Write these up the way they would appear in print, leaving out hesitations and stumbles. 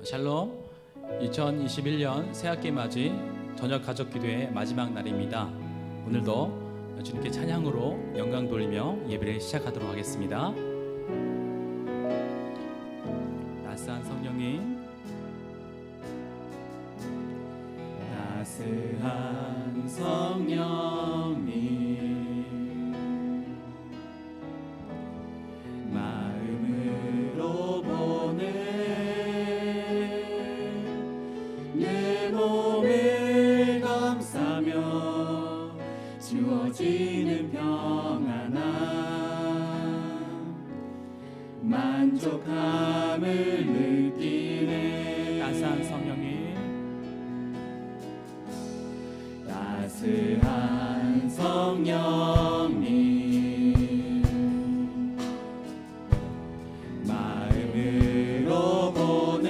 샬롬. 2021년 새학기 맞이 저녁 가족 기도의 마지막 날입니다. 오늘도 주님께 찬양으로 영광 돌리며 예배를 시작하도록 하겠습니다. 따스한 성령님, 따스한 성령님, 마음으로 보내 내 몸을 감싸며 주어지는 평안함, 만족함을 느끼네. 따스한 성령님, 따스한 성령님, 마음으로 보내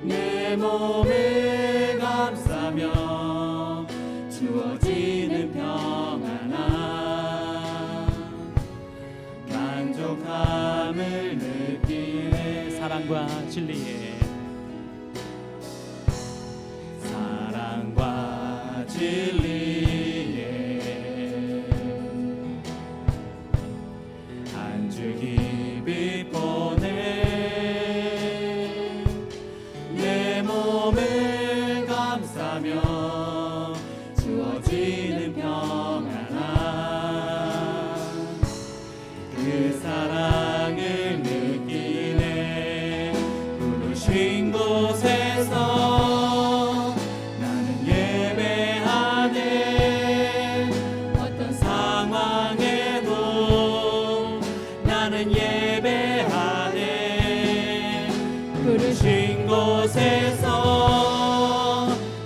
내 몸을 감싸며 주어지는 평안함, 만족함을 느끼네. 사랑과 진리에, 사랑과 진리에 한 주 깊이 보내 내 몸을 감싸며 주어지는 평안함, 그 사랑을 느끼네. 부르신 곳에서 나는 예배하네. 어떤 상황에도 나는 예배하네. 부르신 곳에서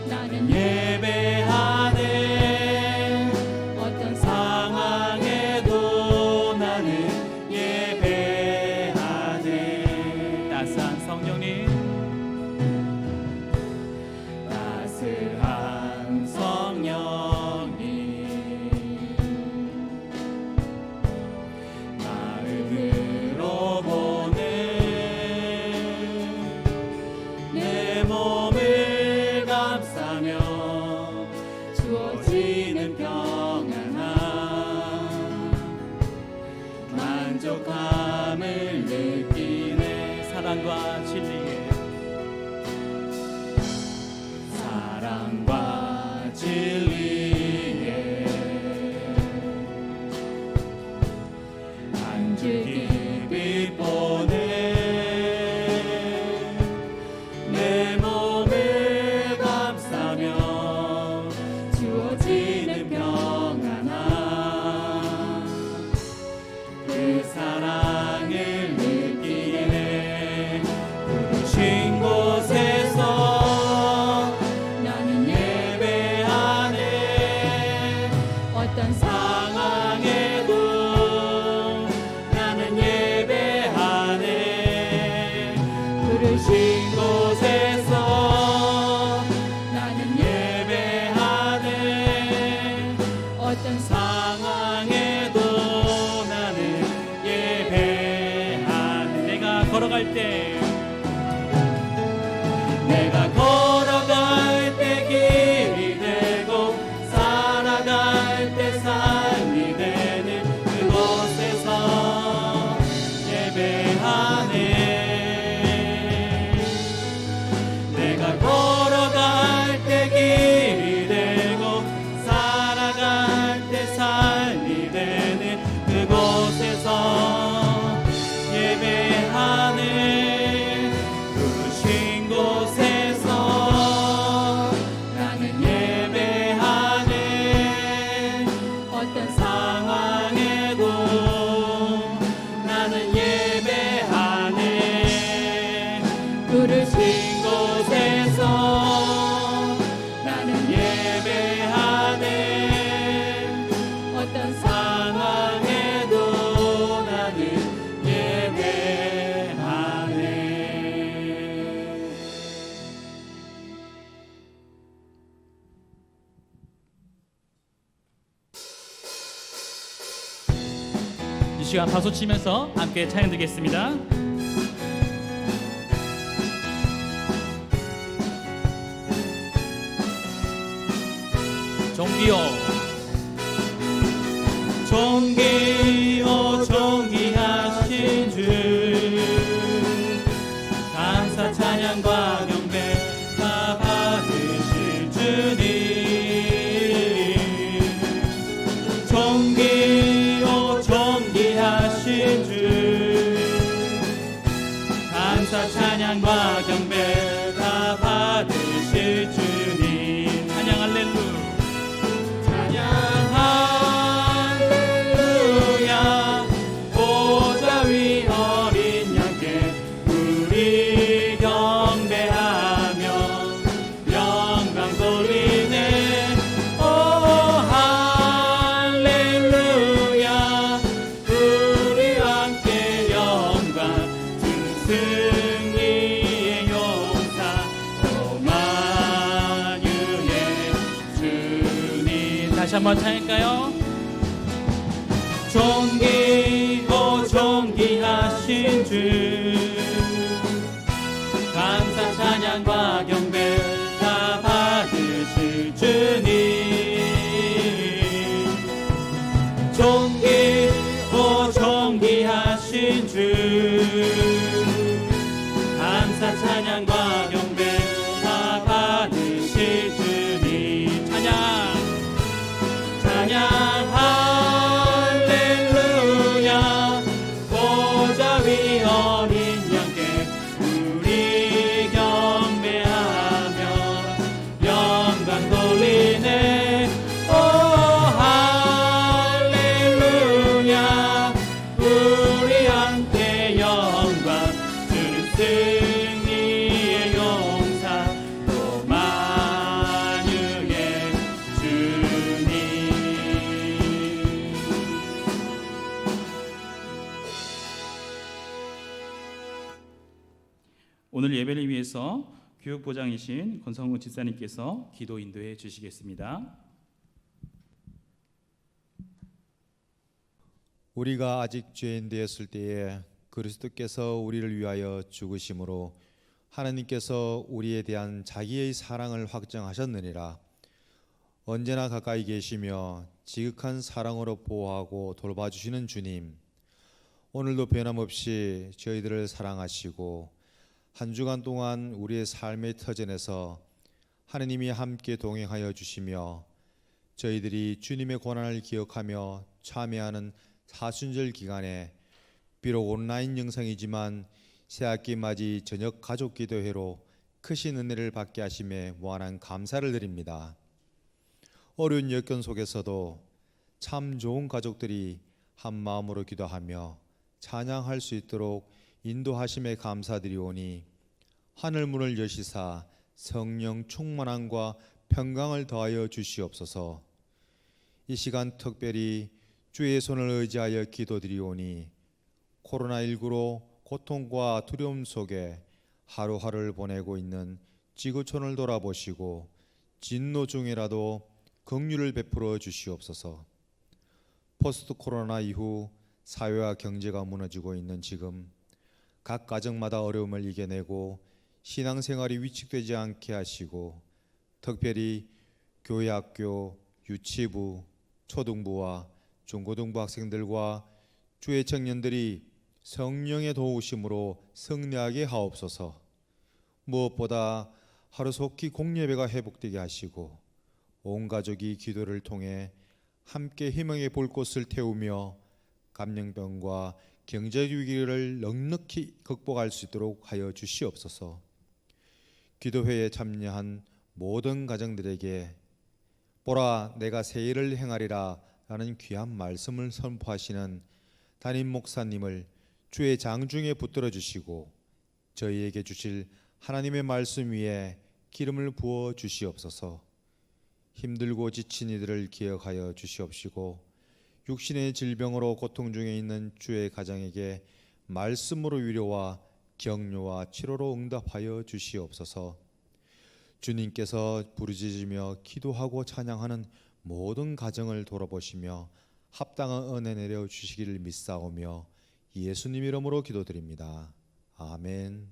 나는 예배하네. 어떤 상황에도 나는 예배하네. 따스한 성령님, 따스한 성령님, 마음으로 보내 내 몸을 감싸며 주어지는 평안함, 만족함을 느끼네. 사랑과 진리에, 사랑과 진리에 한 주 깊이 보내 내 몸을 감싸며 주어지는 평안함, 그 사랑을 느끼네. 부르신 곳에서 나는 예배하네. 어떤 상황에도 나는 예배하네. 부르신 곳에서 나는 예배하네. 어떤 상황에도 나는 예배하네. 내가 걸어갈 때, 내가 걸어갈 때 길이 되고 살아갈 때 삶이 되는 그곳에서 예배하네. 내가 걸어갈 때 길이 되고 살아갈 때 삶이 되는 그곳에서 예배하네. 부르신 곳에서 나는 예배하네. 어떤 상황에도 나는 예배하네. 부르신 곳에서 나는 예배하네. 어떤 상황에도 나는 예배하네. 이 시간 박수 치면서 함께 찬양 드리겠습니다. 주여. 존귀하신 주, 감사 찬양과 경배 다 받으실 주님. 존귀하신 주, 감사 찬양과 경배 다 받으실 주님. 찬양 할렐루야. 다시 한번 찬양할까요? 존귀하신 주, 감사 찬양과 경배 다 받으실 주님. 존귀하신 주, 감사 찬양과 경배 다 받으실 주님. 찬양 할렐루야. 보좌 위 어린 양께 우리 경배하며 영광 돌리네. 오 할렐루야. 우리 함께 영광, 주는 승리의 용사 또 만유의 주님. 오늘 예배를 위해서 교육부장이신 권성우 집사님께서 기도 인도해 주시겠습니다. 우리가 아직 죄인 되었을 때에 그리스도께서 우리를 위하여 죽으심으로 하나님께서 우리에 대한 자기의 사랑을 확정하셨느니라. 언제나 가까이 계시며 지극한 사랑으로 보호하고 돌봐주시는 주님, 오늘도 변함없이 저희들을 사랑하시고 한 주간 동안 우리의 삶의 터전에서 하느님이 함께 동행하여 주시며 저희들이 주님의 고난을 기억하며 참여하는 사순절 기간에 비록 온라인 영상이지만 새학기 맞이 저녁 가족 기도회로 크신 은혜를 받게 하심에 무한한 감사를 드립니다. 어려운 여건 속에서도 참 좋은 가족들이 한 마음으로 기도하며 찬양할 수 있도록 인도하심에 감사드리오니 하늘 문을 여시사 성령 충만함과 평강을 더하여 주시옵소서. 이 시간 특별히 주의 손을 의지하여 기도드리오니 코로나19로 고통과 두려움 속에 하루하루를 보내고 있는 지구촌을 돌아보시고 진노 중이라도 긍휼을 베풀어 주시옵소서. 포스트 코로나 이후 사회와 경제가 무너지고 있는 지금 각 가정마다 어려움을 이겨내고 신앙생활이 위축되지 않게 하시고 특별히 교회, 학교, 유치부, 초등부와 중고등부 학생들과 주의 청년들이 성령의 도우심으로 승리하게 하옵소서. 무엇보다 하루속히 공예배가 회복되게 하시고 온 가족이 기도를 통해 함께 희망의 불꽃을 태우며 감염병과 경제 위기를 넉넉히 극복할 수 있도록 하여 주시옵소서. 기도회에 참여한 모든 가정들에게 보라 내가 새 일을 행하리라 라는 귀한 말씀을 선포하시는 담임 목사님을 주의 장중에 붙들어 주시고 저희에게 주실 하나님의 말씀 위에 기름을 부어 주시옵소서. 힘들고 지친 이들을 기억하여 주시옵시고 육신의 질병으로 고통 중에 있는 주의 가정에게 말씀으로 위로와 격려와 치료로 응답하여 주시옵소서. 주님께서 부르짖으며 기도하고 찬양하는 모든 가정을 돌아보시며 합당한 은혜 내려 주시기를 믿사오며 예수님 이름으로 기도드립니다. 아멘.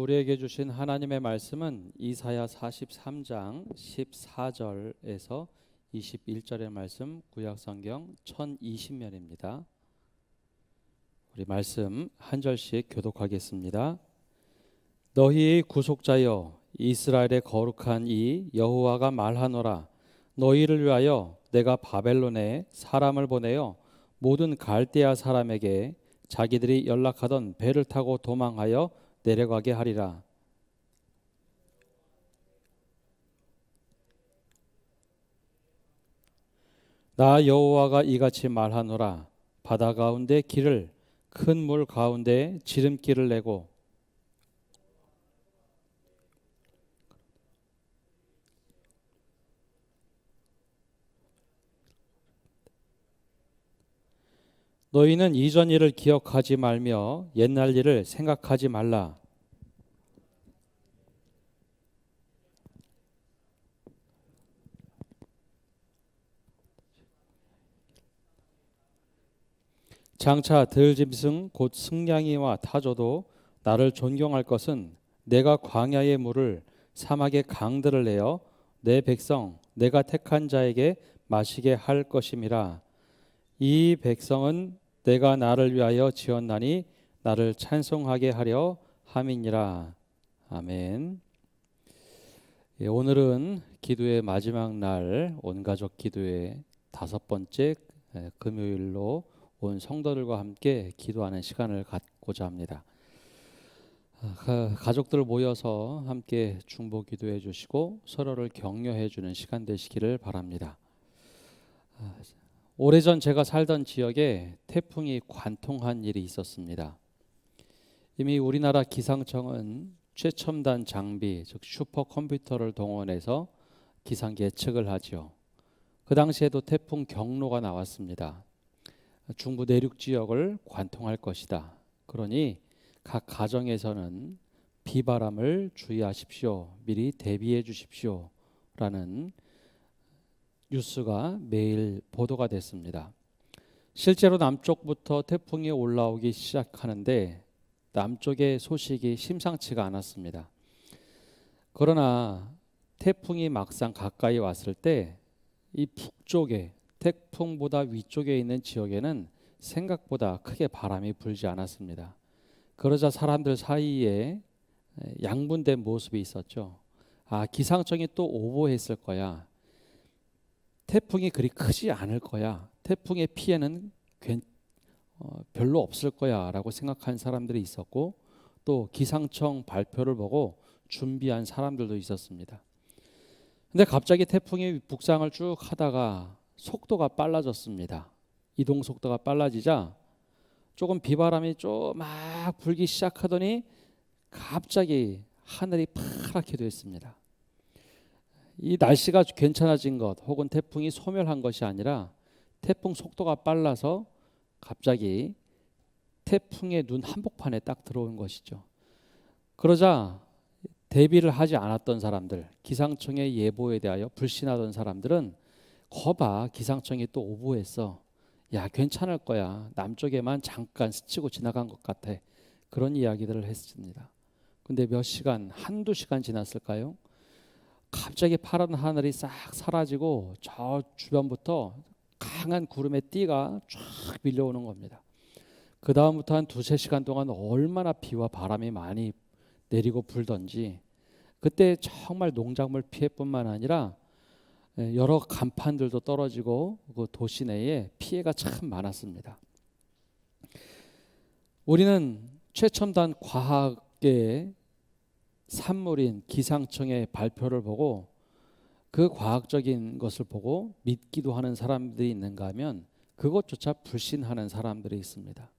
우리에게 주신 하나님의 말씀은 이사야 43장 14절에서 21절의 말씀, 구약성경 1020면입니다. 우리 말씀 한 절씩 교독하겠습니다. 너희의 구속자여 이스라엘의 거룩한 이 여호와가 말하노라. 너희를 위하여 내가 바벨론에 사람을 보내어 모든 갈대아 사람에게 자기들이 연락하던 배를 타고 도망하여 내려가게 하리라. 나 여호와가 이같이 말하노라. 바다 가운데 길을 큰 물 가운데 지름길을 내고 너희는 이전 일을 기억하지 말며 옛날 일을 생각하지 말라. 장차 들짐승 곧 승냥이와 타조도 나를 존경할 것은 내가 광야의 물을 사막의 강들을 내어 내 백성 내가 택한 자에게 마시게 할 것임이라. 이 백성은 내가 나를 위하여 지었나니 나를 찬송하게 하려 함이니라. 아멘. 오늘은 기도의 마지막 날 온가족 기도의 5번째 금요일로 온 성도들과 함께 기도하는 시간을 갖고자 합니다. 가족들 모여서 함께 중보 기도해 주시고 서로를 격려해 주는 시간 되시기를 바랍니다. 오래전 제가 살던 지역에 태풍이 관통한 일이 있었습니다. 이미 우리나라 기상청은 최첨단 장비, 즉 슈퍼컴퓨터를 동원해서 기상 예측을 하죠. 그 당시에도 태풍 경로가 나왔습니다. 중부 내륙 지역을 관통할 것이다. 그러니 각 가정에서는 비바람을 주의하십시오. 미리 대비해 주십시오. 라는 뉴스가 매일 보도가 됐습니다. 실제로 남쪽부터 태풍이 올라오기 시작하는데 남쪽의 소식이 심상치가 않았습니다. 그러나 태풍이 막상 가까이 왔을 때 이 북쪽에 태풍보다 위쪽에 있는 지역에는 생각보다 크게 바람이 불지 않았습니다. 그러자 사람들 사이에 양분된 모습이 있었죠. 기상청이 또 오보했을 거야. 태풍이 그리 크지 않을 거야. 태풍의 피해는 별로 없을 거야 라고 생각한 사람들이 있었고, 또 기상청 발표를 보고 준비한 사람들도 있었습니다. 근데 갑자기 태풍이 북상을 쭉 하다가 속도가 빨라졌습니다. 이동 속도가 빨라지자 조금 비바람이 좀 막 불기 시작하더니 갑자기 하늘이 파랗게 됐습니다. 이 날씨가 괜찮아진 것 혹은 태풍이 소멸한 것이 아니라 태풍 속도가 빨라서 갑자기 태풍의 눈 한복판에 딱 들어온 것이죠. 그러자 대비를 하지 않았던 사람들, 기상청의 예보에 대하여 불신하던 사람들은 거봐, 기상청이 또 오보했어. 야, 괜찮을 거야. 남쪽에만 잠깐 스치고 지나간 것 같아. 그런 이야기들을 했습니다. 근데 몇 시간, 한두 시간 지났을까요? 갑자기 파란 하늘이 싹 사라지고 저 주변부터 강한 구름의 띠가 쫙 밀려오는 겁니다. 그 다음부터 한 2-3시간 동안 얼마나 비와 바람이 많이 내리고 불던지, 그때 정말 농작물 피해뿐만 아니라 여러 간판들도 떨어지고 그 도시 내에 피해가 참 많았습니다. 우리는 최첨단 과학의 산물인 기상청의 발표를 보고 그 과학적인 것을 보고 믿기도 하는 사람들이 있는가 하면 그것조차 불신하는 사람들이 있습니다.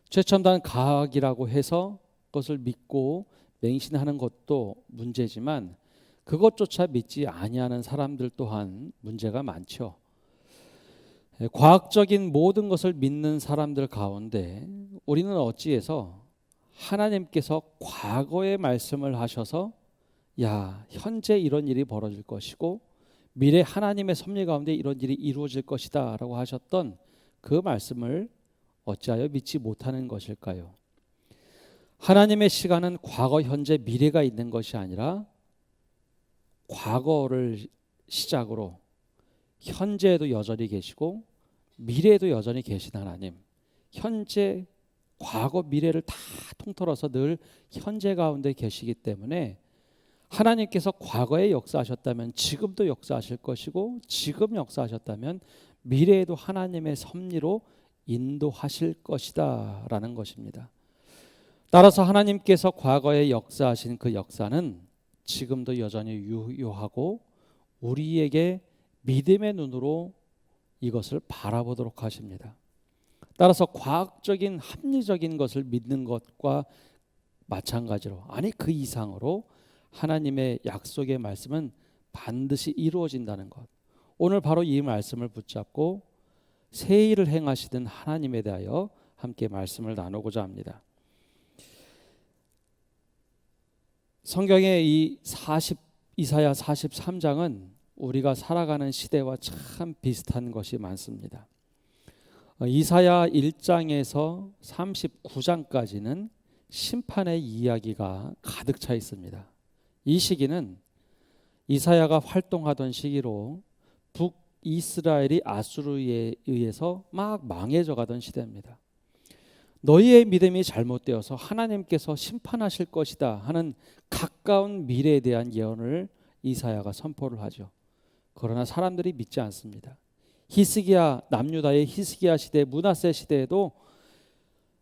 최첨단 과학이라고 해서 그것을 믿고 맹신하는 것도 문제지만 그것조차 믿지 아니하는 사람들 또한 문제가 많죠. 과학적인 모든 것을 믿는 사람들 가운데 우리는 어찌해서 하나님께서 과거의 말씀을 하셔서 야, 현재 이런 일이 벌어질 것이고 미래 하나님의 섭리 가운데 이런 일이 이루어질 것이다 라고 하셨던 그 말씀을 어찌하여 믿지 못하는 것일까요? 하나님의 시간은 과거, 현재, 미래가 있는 것이 아니라 과거를 시작으로 현재에도 여전히 계시고 미래에도 여전히 계신 하나님, 현재, 과거, 미래를 다 통틀어서 늘 현재 가운데 계시기 때문에 하나님께서 과거에 역사하셨다면 지금도 역사하실 것이고 지금 역사하셨다면 미래에도 하나님의 섭리로 인도하실 것이다 라는 것입니다. 따라서 하나님께서 과거에 역사하신 그 역사는 지금도 여전히 유효하고 우리에게 믿음의 눈으로 이것을 바라보도록 하십니다. 따라서 과학적인 합리적인 것을 믿는 것과 마찬가지로, 아니 그 이상으로 하나님의 약속의 말씀은 반드시 이루어진다는 것. 오늘 바로 이 말씀을 붙잡고 새 일을 행하시던 하나님에 대하여 함께 말씀을 나누고자 합니다. 성경의 이사야 43장은 우리가 살아가는 시대와 참 비슷한 것이 많습니다. 이사야 1장에서 39장까지는 심판의 이야기가 가득 차 있습니다. 이 시기는 이사야가 활동하던 시기로 북이스라엘이 아수르에 의해서 막 망해져 가던 시대입니다. 너희의 믿음이 잘못되어서 하나님께서 심판하실 것이다 하는 가까운 미래에 대한 예언을 이사야가 선포를 하죠. 그러나 사람들이 믿지 않습니다. 히스기야, 남유다의 히스기야 시대, 므낫세 시대에도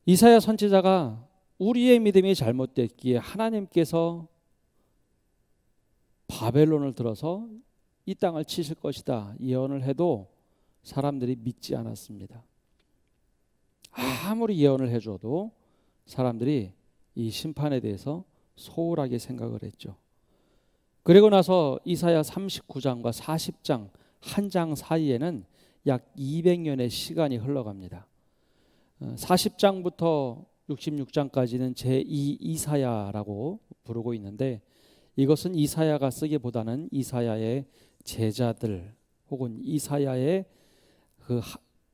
이사야 선지자가 우리의 믿음이 잘못됐기에 하나님께서 바벨론을 들어서 이 땅을 치실 것이다 예언을 해도 사람들이 믿지 않았습니다. 아무리 예언을 해줘도 사람들이 이 심판에 대해서 소홀하게 생각을 했죠. 그리고 나서 이사야 39장과 40장 한 장 사이에는 약 200년의 시간이 흘러갑니다. 40장부터 66장까지는 제2 이사야라고 부르고 있는데 이것은 이사야가 쓰기보다는 이사야의 제자들 혹은 이사야의 그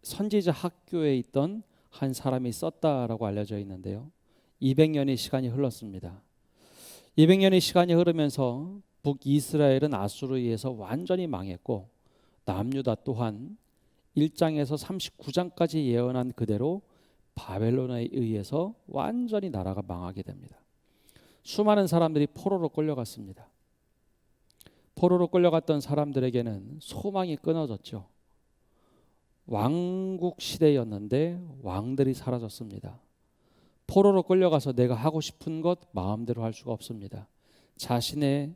선지자 학교에 있던 한 사람이 썼다라고 알려져 있는데요. 200년의 시간이 흘렀습니다. 200년의 시간이 흐르면서 북이스라엘은 아수르에 의해서 완전히 망했고 남유다 또한 1장에서 39장까지 예언한 그대로 바벨론에 의해서 완전히 나라가 망하게 됩니다. 수많은 사람들이 포로로 끌려갔습니다. 포로로 끌려갔던 사람들에게는 소망이 끊어졌죠. 왕국 시대였는데 왕들이 사라졌습니다. 포로로 끌려가서 내가 하고 싶은 것 마음대로 할 수가 없습니다. 자신의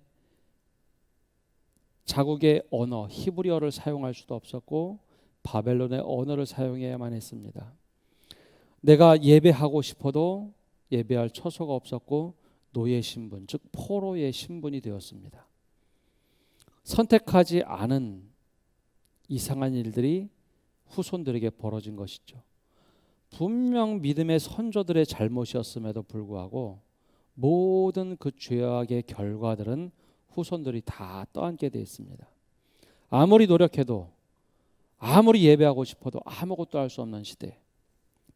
자국의 언어 히브리어를 사용할 수도 없었고 바벨론의 언어를 사용해야만 했습니다. 내가 예배하고 싶어도 예배할 처소가 없었고 노예 신분, 즉 포로의 신분이 되었습니다. 선택하지 않은 이상한 일들이 후손들에게 벌어진 것이죠. 분명 믿음의 선조들의 잘못이었음에도 불구하고 모든 그 죄악의 결과들은 후손들이 다 떠안게 되어 있습니다. 아무리 노력해도 아무리 예배하고 싶어도 아무것도 할 수 없는 시대,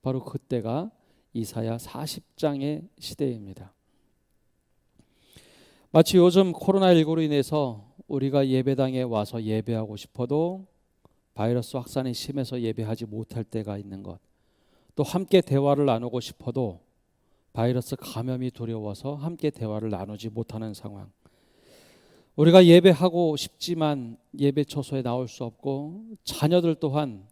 바로 그때가 이사야 40장의 시대입니다. 마치 요즘 코로나19로 인해서 우리가 예배당에 와서 예배하고 싶어도 바이러스 확산이 심해서 예배하지 못할 때가 있는 것, 또 함께 대화를 나누고 싶어도 바이러스 감염이 두려워서 함께 대화를 나누지 못하는 상황, 우리가 예배하고 싶지만 예배 처소에 나올 수 없고 자녀들 또한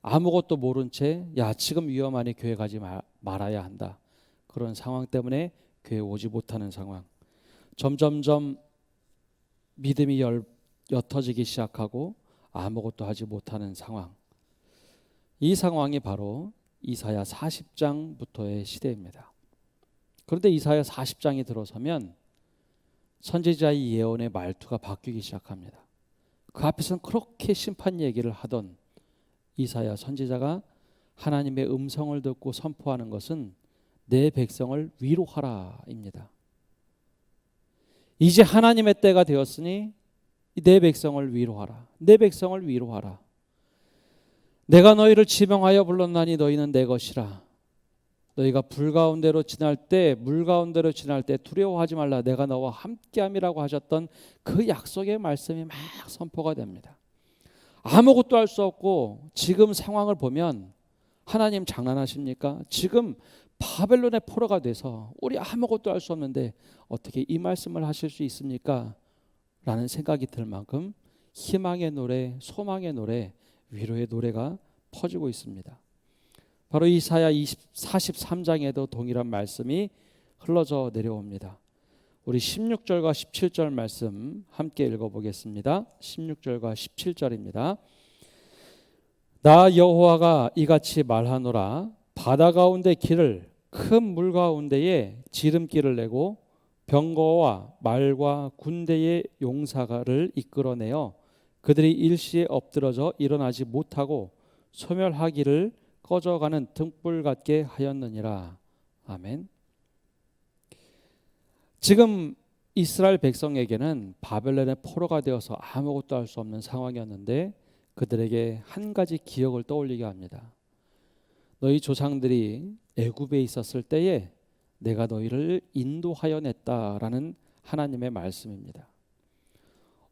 아무것도 모른 채 야 지금 위험하니 교회 가지 말아야 한다, 그런 상황 때문에 교회 오지 못하는 상황, 점점점 믿음이 옅어지기 시작하고 아무것도 하지 못하는 상황, 이 상황이 바로 이사야 40장부터의 시대입니다. 그런데 이사야 40장이 들어서면 선지자의 예언의 말투가 바뀌기 시작합니다. 그 앞에서는 그렇게 심판 얘기를 하던 이사야 선지자가 하나님의 음성을 듣고 선포하는 것은 내 백성을 위로하라입니다. 이제 하나님의 때가 되었으니 내 백성을 위로하라. 내 백성을 위로하라. 내가 너희를 지명하여 불렀나니 너희는 내 것이라. 너희가 불 가운데로 지날 때, 물 가운데로 지날 때 두려워하지 말라. 내가 너와 함께함이라고 하셨던 그 약속의 말씀이 막 선포가 됩니다. 아무것도 할 수 없고 지금 상황을 보면 하나님 장난하십니까? 지금 바벨론의 포로가 돼서 우리 아무것도 할 수 없는데 어떻게 이 말씀을 하실 수 있습니까? 라는 생각이 들 만큼 희망의 노래, 소망의 노래, 위로의 노래가 퍼지고 있습니다. 바로 이사야 43장에도 동일한 말씀이 흘러져 내려옵니다. 우리 16절과 17절 말씀 함께 읽어보겠습니다. 16절과 17절입니다. 나 여호와가 이같이 말하노라. 바다 가운데 길을, 큰 물 가운데에 지름길을 내고 병거와 말과 군대의 용사가를 이끌어내어 그들이 일시에 엎드러져 일어나지 못하고 소멸하기를 꺼져가는 등불 같게 하였느니라. 아멘. 지금 이스라엘 백성에게는 바벨론의 포로가 되어서 아무것도 할 수 없는 상황이었는데 그들에게 한 가지 기억을 떠올리게 합니다. 너희 조상들이 애굽에 있었을 때에 내가 너희를 인도하여 냈다라는 하나님의 말씀입니다.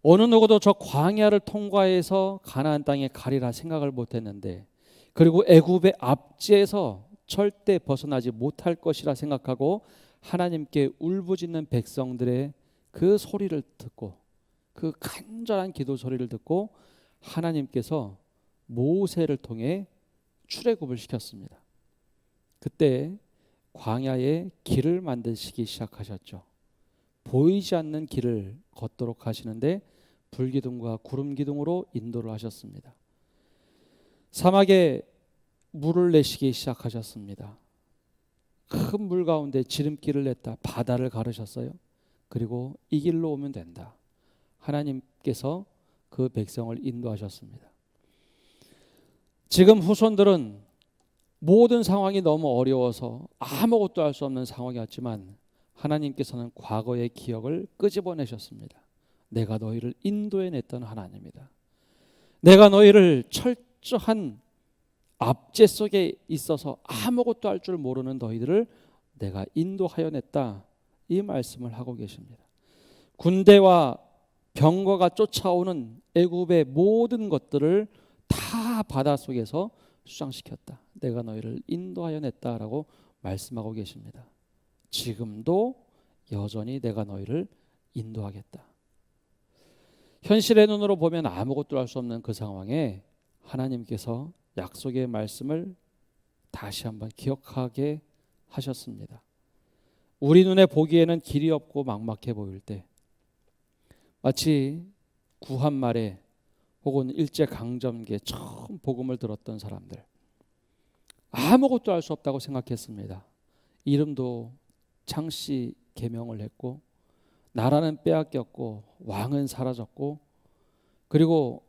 어느 누구도 저 광야를 통과해서 가나안 땅에 가리라 생각을 못했는데, 그리고 애굽의 압제에서 절대 벗어나지 못할 것이라 생각하고 하나님께 울부짖는 백성들의 그 소리를 듣고, 그 간절한 기도 소리를 듣고 하나님께서 모세를 통해 출애굽을 시켰습니다. 그때 광야에 길을 만드시기 시작하셨죠. 보이지 않는 길을 걷도록 하시는데 불기둥과 구름기둥으로 인도를 하셨습니다. 사막에 물을 내시기 시작하셨습니다. 큰 물 가운데 지름길을 냈다. 바다를 가르셨어요. 그리고 이 길로 오면 된다. 하나님께서 그 백성을 인도하셨습니다. 지금 후손들은 모든 상황이 너무 어려워서 아무것도 할 수 없는 상황이었지만 하나님께서는 과거의 기억을 끄집어내셨습니다. 내가 너희를 인도해냈던 하나님이다. 내가 너희를 철저한 압제 속에 있어서 아무것도 할 줄 모르는 너희들을 내가 인도하여 냈다. 이 말씀을 하고 계십니다. 군대와 병거가 쫓아오는 애굽의 모든 것들을 다 바닷속에서 수장시켰다. 내가 너희를 인도하여 냈다라고 말씀하고 계십니다. 지금도 여전히 내가 너희를 인도하겠다. 현실의 눈으로 보면 아무것도 할 수 없는 그 상황에 하나님께서 약속의 말씀을 다시 한번 기억하게 하셨습니다. 우리 눈에 보기에는 길이 없고 막막해 보일 때, 마치 구한말에 혹은 일제강점기에 처음 복음을 들었던 사람들, 아무것도 할 수 없다고 생각했습니다. 이름도 창씨 개명을 했고 나라는 빼앗겼고 왕은 사라졌고 그리고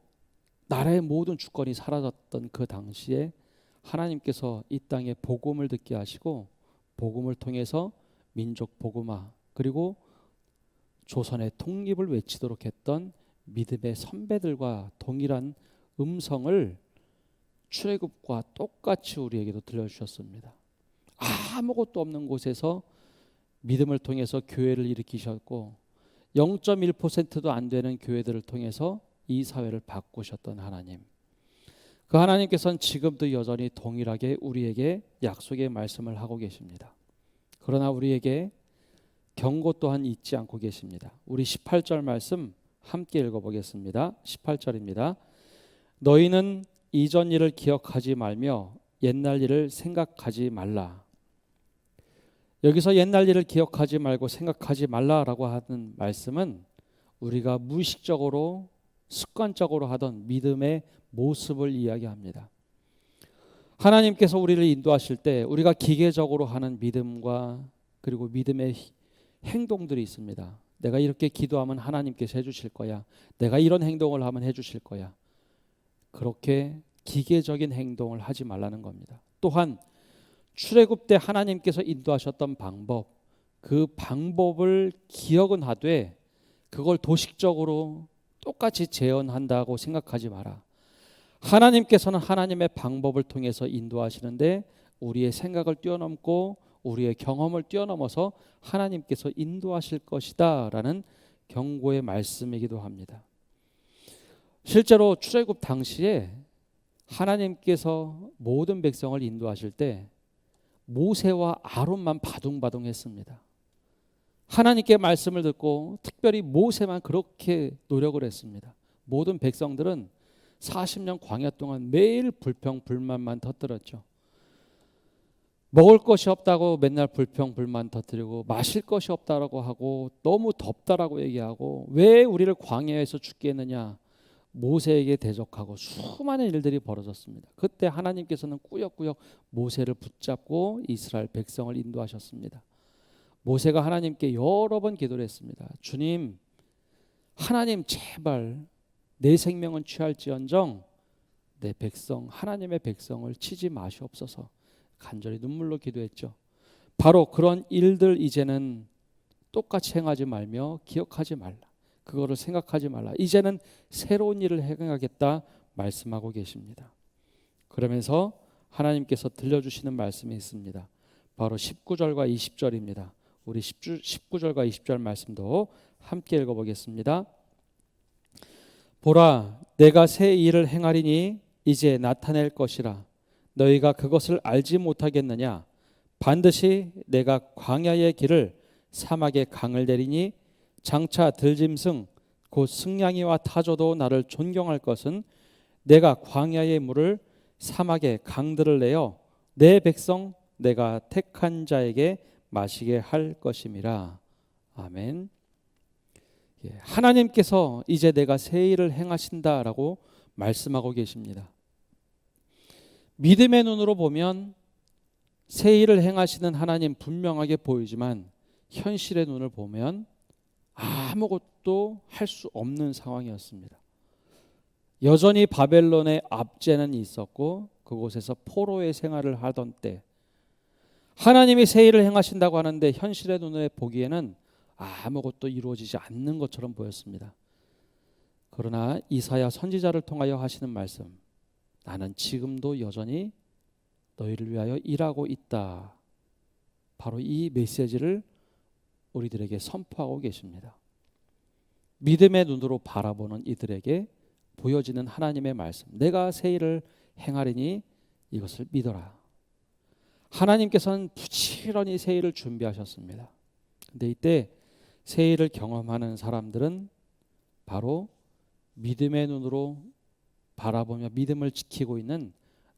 나라의 모든 주권이 사라졌던 그 당시에 하나님께서 이 땅에 복음을 듣게 하시고 복음을 통해서 민족 복음화 그리고 조선의 독립을 외치도록 했던 믿음의 선배들과 동일한 음성을 출애굽과 똑같이 우리에게도 들려주셨습니다. 아무것도 없는 곳에서 믿음을 통해서 교회를 일으키셨고 0.1%도 안 되는 교회들을 통해서 이 사회를 바꾸셨던 하나님, 그 하나님께서는 지금도 여전히 동일하게 우리에게 약속의 말씀을 하고 계십니다. 그러나 우리에게 경고 또한 잊지 않고 계십니다. 우리 18절 말씀 함께 읽어보겠습니다. 18절입니다. 너희는 이전 일을 기억하지 말며 옛날 일을 생각하지 말라. 여기서 옛날 일을 기억하지 말고 생각하지 말라라고 하는 말씀은 우리가 무의식적으로 습관적으로 하던 믿음의 모습을 이야기합니다. 하나님께서 우리를 인도하실 때 우리가 기계적으로 하는 믿음과 그리고 믿음의 행동들이 있습니다. 내가 이렇게 기도하면 하나님께서 해주실 거야. 내가 이런 행동을 하면 해주실 거야. 그렇게 기계적인 행동을 하지 말라는 겁니다. 또한 출애굽 때 하나님께서 인도하셨던 방법, 그 방법을 기억은 하되 그걸 도식적으로 똑같이 재현한다고 생각하지 마라. 하나님께서는 하나님의 방법을 통해서 인도하시는데 우리의 생각을 뛰어넘고 우리의 경험을 뛰어넘어서 하나님께서 인도하실 것이다 라는 경고의 말씀이기도 합니다. 실제로 출애굽 당시에 하나님께서 모든 백성을 인도하실 때 모세와 아론만 바둥바둥했습니다. 하나님께 말씀을 듣고 특별히 모세만 그렇게 노력을 했습니다. 모든 백성들은 40년 광야 동안 매일 불평불만만 터뜨렸죠. 먹을 것이 없다고 맨날 불평불만 터뜨리고 마실 것이 없다라고 하고 너무 덥다라고 얘기하고 왜 우리를 광야에서 죽게 했느냐 모세에게 대적하고 수많은 일들이 벌어졌습니다. 그때 하나님께서는 꾸역꾸역 모세를 붙잡고 이스라엘 백성을 인도하셨습니다. 모세가 하나님께 여러 번 기도를 했습니다. 주님, 하나님 제발 내 생명은 취할지언정 내 백성 하나님의 백성을 치지 마시옵소서. 간절히 눈물로 기도했죠. 바로 그런 일들 이제는 똑같이 행하지 말며 기억하지 말라. 그거를 생각하지 말라. 이제는 새로운 일을 행하겠다 말씀하고 계십니다. 그러면서 하나님께서 들려주시는 말씀이 있습니다. 바로 19절과 20절입니다. 우리 19절과 20절 말씀도 함께 읽어보겠습니다. 보라, 내가 새 일을 행하리니 이제 나타낼 것이라. 너희가 그것을 알지 못하겠느냐? 반드시 내가 광야의 길을 사막의 강을 내리니 장차 들짐승 곧 승냥이와 타조도 나를 존경할 것은 내가 광야의 물을 사막의 강들을 내어 내 백성 내가 택한 자에게 마시게 할 것임이라. 아멘. 하나님께서 이제 내가 새 일을 행하신다라고 말씀하고 계십니다. 믿음의 눈으로 보면 새 일을 행하시는 하나님 분명하게 보이지만 현실의 눈을 보면 아무것도 할 수 없는 상황이었습니다. 여전히 바벨론의 압제는 있었고 그곳에서 포로의 생활을 하던 때 하나님이 새 일을 행하신다고 하는데 현실의 눈에 보기에는 아무것도 이루어지지 않는 것처럼 보였습니다. 그러나 이사야 선지자를 통하여 하시는 말씀, 나는 지금도 여전히 너희를 위하여 일하고 있다. 바로 이 메시지를 우리들에게 선포하고 계십니다. 믿음의 눈으로 바라보는 이들에게 보여지는 하나님의 말씀, 내가 새 일을 행하리니 이것을 믿어라. 하나님께서는 부지런히 새 일을 준비하셨습니다. 근데 이때 새 일을 경험하는 사람들은 바로 믿음의 눈으로 바라보며 믿음을 지키고 있는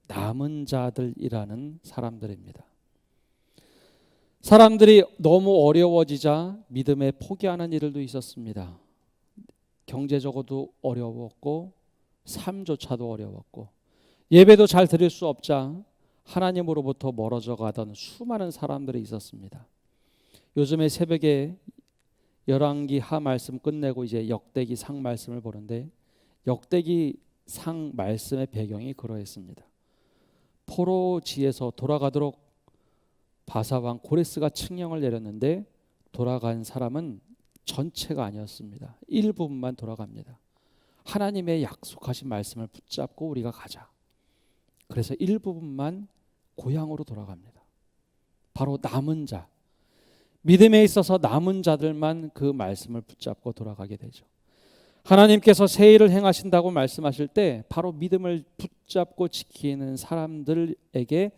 남은 자들이라는 사람들입니다. 사람들이 너무 어려워지자 믿음에 포기하는 일들도 있었습니다. 경제적으로도 어려웠고 삶조차도 어려웠고 예배도 잘 드릴 수 없자 하나님으로부터 멀어져 가던 수많은 사람들이 있었습니다. 요즘에 새벽에 열왕기 하 말씀 끝내고 이제 역대기 상 말씀을 보는데 역대기 상 말씀의 배경이 그러했습니다. 포로지에서 돌아가도록 바사왕 고레스가 칙령을 내렸는데 돌아간 사람은 전체가 아니었습니다. 일부분만 돌아갑니다. 하나님의 약속하신 말씀을 붙잡고 우리가 가자. 그래서 일부분만 고향으로 돌아갑니다. 바로 남은 자, 믿음에 있어서 남은 자들만 그 말씀을 붙잡고 돌아가게 되죠. 하나님께서 새 일을 행하신다고 말씀하실 때 바로 믿음을 붙잡고 지키는 사람들에게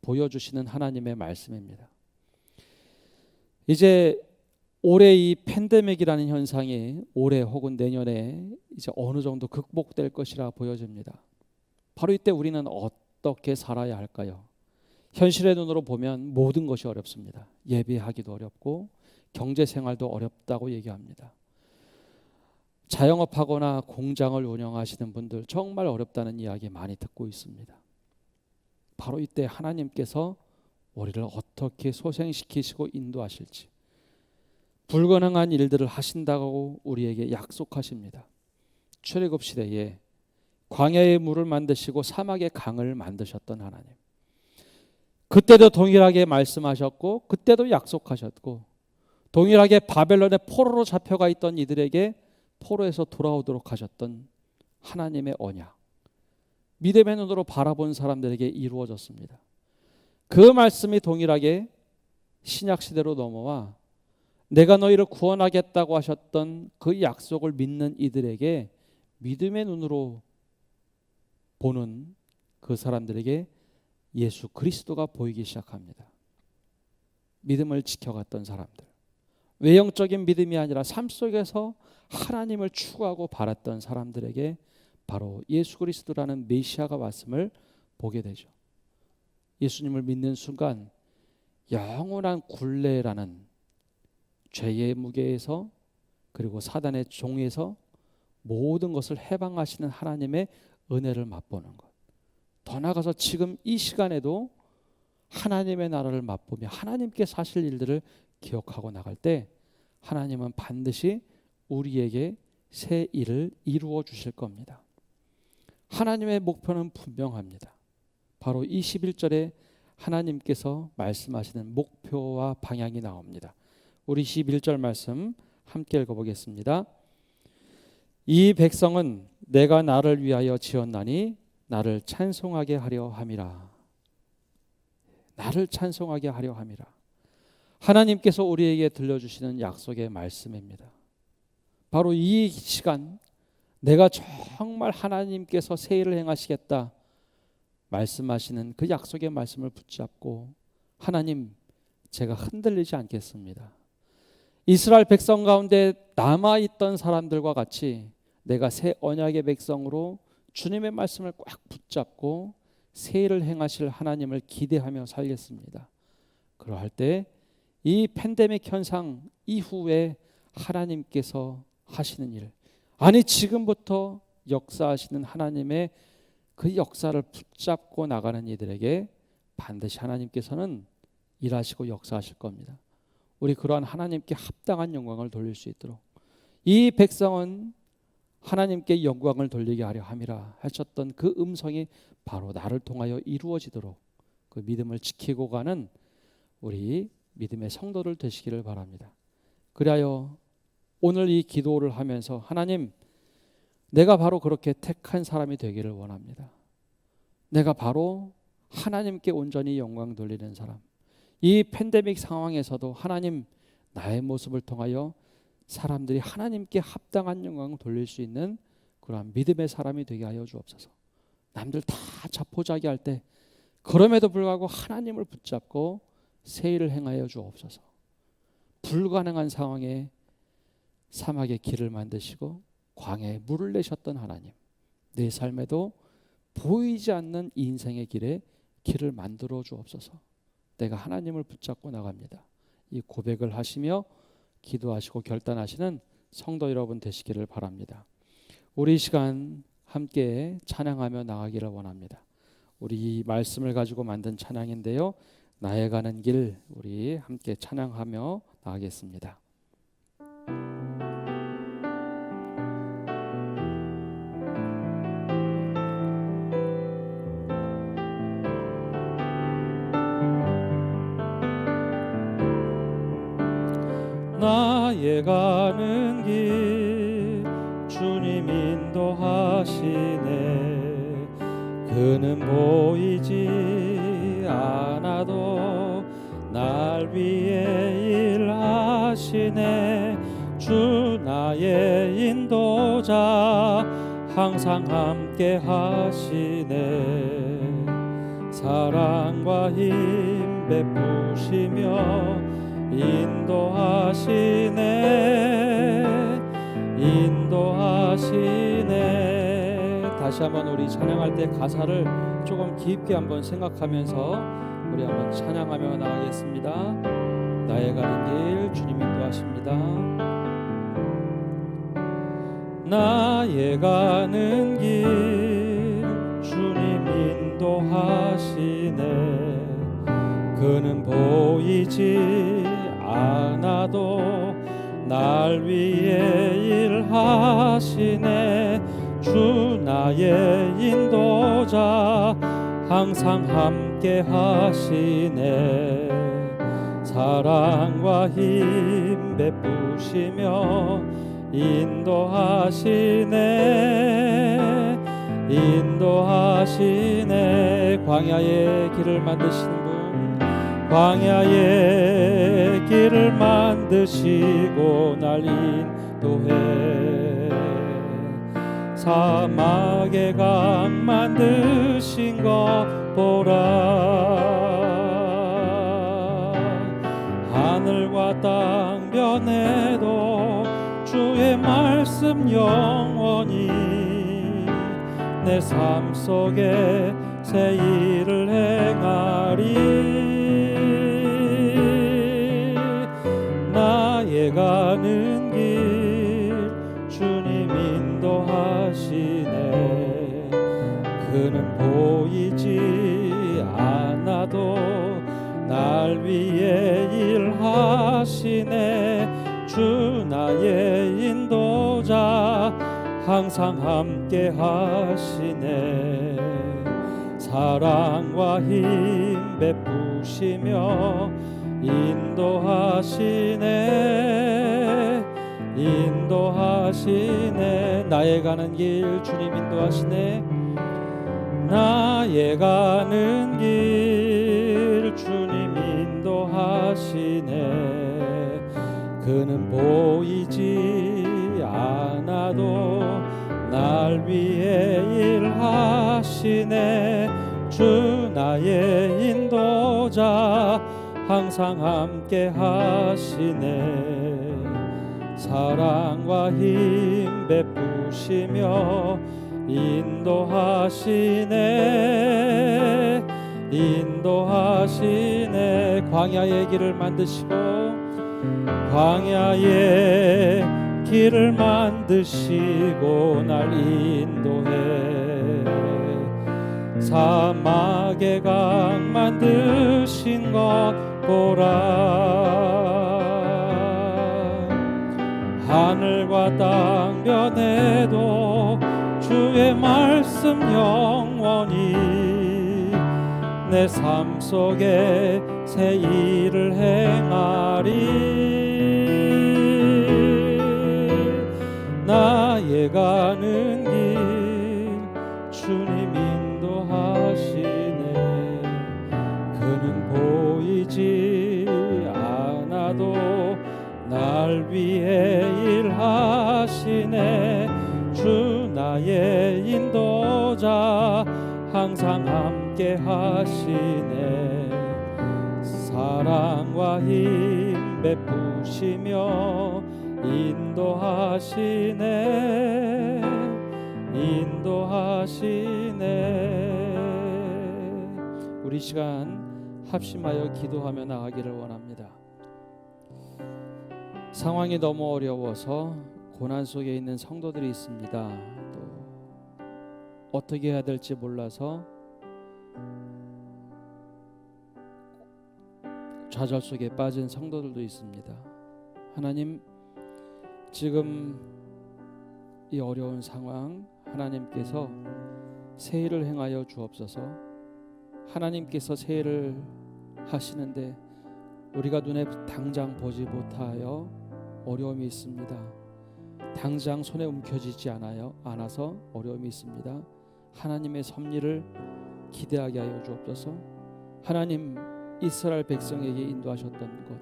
보여주시는 하나님의 말씀입니다. 이제 올해 이 팬데믹이라는 현상이 올해 혹은 내년에 이제 어느 정도 극복될 것이라 보여집니다. 바로 이때 우리는 어떻게 살아야 할까요? 현실의 눈으로 보면 모든 것이 어렵습니다. 예배하기도 어렵고 경제생활도 어렵다고 얘기합니다. 자영업하거나 공장을 운영하시는 분들 정말 어렵다는 이야기 많이 듣고 있습니다. 바로 이때 하나님께서 우리를 어떻게 소생시키시고 인도하실지 불가능한 일들을 하신다고 우리에게 약속하십니다. 출애굽 시대에 광야의 물을 만드시고 사막의 강을 만드셨던 하나님, 그때도 동일하게 말씀하셨고 그때도 약속하셨고 동일하게 바벨론의 포로로 잡혀가 있던 이들에게 포로에서 돌아오도록 하셨던 하나님의 언약, 믿음의 눈으로 바라본 사람들에게 이루어졌습니다. 그 말씀이 동일하게 신약 시대로 넘어와 내가 너희를 구원하겠다고 하셨던 그 약속을 믿는 이들에게 믿음의 눈으로 보는 그 사람들에게 예수 그리스도가 보이기 시작합니다. 믿음을 지켜갔던 사람들, 외형적인 믿음이 아니라 삶 속에서 하나님을 추구하고 바랐던 사람들에게 바로 예수 그리스도라는 메시아가 왔음을 보게 되죠. 예수님을 믿는 순간 영원한 굴레라는 죄의 무게에서 그리고 사단의 종에서 모든 것을 해방하시는 하나님의 은혜를 맛보는 것. 더 나아가서 지금 이 시간에도 하나님의 나라를 맛보며 하나님께서 하실 일들을 기억하고 나갈 때 하나님은 반드시 우리에게 새 일을 이루어 주실 겁니다. 하나님의 목표는 분명합니다. 바로 21절에 하나님께서 말씀하시는 목표와 방향이 나옵니다. 우리 21절 말씀 함께 읽어보겠습니다. 이 백성은 내가 나를 위하여 지었나니 나를 찬송하게 하려 함이라. 나를 찬송하게 하려 함이라. 하나님께서 우리에게 들려주시는 약속의 말씀입니다. 바로 이 시간 내가 정말 하나님께서 새 일을 행하시겠다 말씀하시는 그 약속의 말씀을 붙잡고 하나님, 제가 흔들리지 않겠습니다. 이스라엘 백성 가운데 남아있던 사람들과 같이 내가 새 언약의 백성으로 주님의 말씀을 꽉 붙잡고 새 일을 행하실 하나님을 기대하며 살겠습니다. 그러할 때 이 팬데믹 현상 이후에 하나님께서 하시는 일, 아니 지금부터 역사하시는 하나님의 그 역사를 붙잡고 나가는 이들에게 반드시 하나님께서는 일하시고 역사하실 겁니다. 우리 그러한 하나님께 합당한 영광을 돌릴 수 있도록 이 백성은 하나님께 영광을 돌리게 하려 함이라 하셨던 그 음성이 바로 나를 통하여 이루어지도록 그 믿음을 지키고 가는 우리 믿음의 성도들 되시기를 바랍니다. 그리하여 오늘 이 기도를 하면서 하나님, 내가 바로 그렇게 택한 사람이 되기를 원합니다. 내가 바로 하나님께 온전히 영광 돌리는 사람, 이 팬데믹 상황에서도 하나님, 나의 모습을 통하여 사람들이 하나님께 합당한 영광을 돌릴 수 있는 그러한 믿음의 사람이 되게 하여 주옵소서. 남들 다 자포자기할 때 그럼에도 불구하고 하나님을 붙잡고 새 일을 행하여 주옵소서. 불가능한 상황에 사막의 길을 만드시고 광야에 물을 내셨던 하나님, 내 삶에도 보이지 않는 인생의 길에 길을 만들어 주옵소서. 내가 하나님을 붙잡고 나갑니다. 이 고백을 하시며 기도하시고 결단하시는 성도 여러분 되시기를 바랍니다. 우리 이 시간 함께 찬양하며 나가기를 원합니다. 우리 이 말씀을 가지고 만든 찬양인데요, 나의 가는 길, 우리 함께 찬양하며 나가겠습니다. 나의 가는 길 주님 인도하시네. 그는 보이지 않아도 날 위해 일하시네. 주 나의 인도자 항상 함께 하시네. 사랑과 힘 베푸시며 인도하시네. 다시 한번 우리 찬양할 때 가사를 조금 깊게 한번 생각하면서 우리 한번 찬양하며 나가겠습니다. 나의 가는 길 주님 인도하십니다. 나의 가는 길 주님 인도하시네. 그는 보이지 않아도 날 위해 일하시네. 주 나의 인도자 항상 함께 하시네. 사랑과 힘 베푸시며 인도하시네. 광야의 길을 만드시는 분, 광야의 길을 만드시고 날 인도해 사막의 강 만드신 것 보라 하늘과 땅 변해도 주의 말씀 영원히 내 삶 속에 새 일을 행하리 나의 가는 길 주님 인도하시네 그는 보이지 않아도 날 위해 일하시네 주 나의 인도자 항상 함께 하시네 사랑과 힘 베푸시며 인도하시네 나의 가는 길 주님 인도하시네 나의 가는 길 주님 인도하시네 그는 보이지 않아도 날 위해 일하시네 주 나의 인도자 항상 함께 하시네 사랑과 힘 베푸시며 인도하시네 광야의 길을 만드시고 광야의 길을 만드시고 날 인도해 사막의 강 만드신 것 보라 하늘과 땅 변해도 주의 말씀 영원히 내 삶 속에 새 일을 행하리 나의 가는 길 주님 인도하시네 그는 보이지 않아도 날 위해 일하시네 주 나의 인도자 항상 함께 하시네 사랑과 힘 베푸시며 인도하시네 우리 시간 합심하여 기도하며 나가기를 원합니다. 상황이 너무 어려워서 고난 속에 있는 성도들이 있습니다. 또 어떻게 해야 될지 몰라서 좌절 속에 빠진 성도들도 있습니다. 하나님, 지금 이 어려운 상황 하나님께서 새 일을 행하여 주옵소서. 하나님께서 새 일을 하시는데 우리가 눈에 당장 보지 못하여 어려움이 있습니다. 당장 손에 움켜쥐지 않아서 어려움이 있습니다. 하나님의 섭리를 기대하게 하여 주옵소서. 하나님, 이스라엘 백성에게 인도하셨던 것,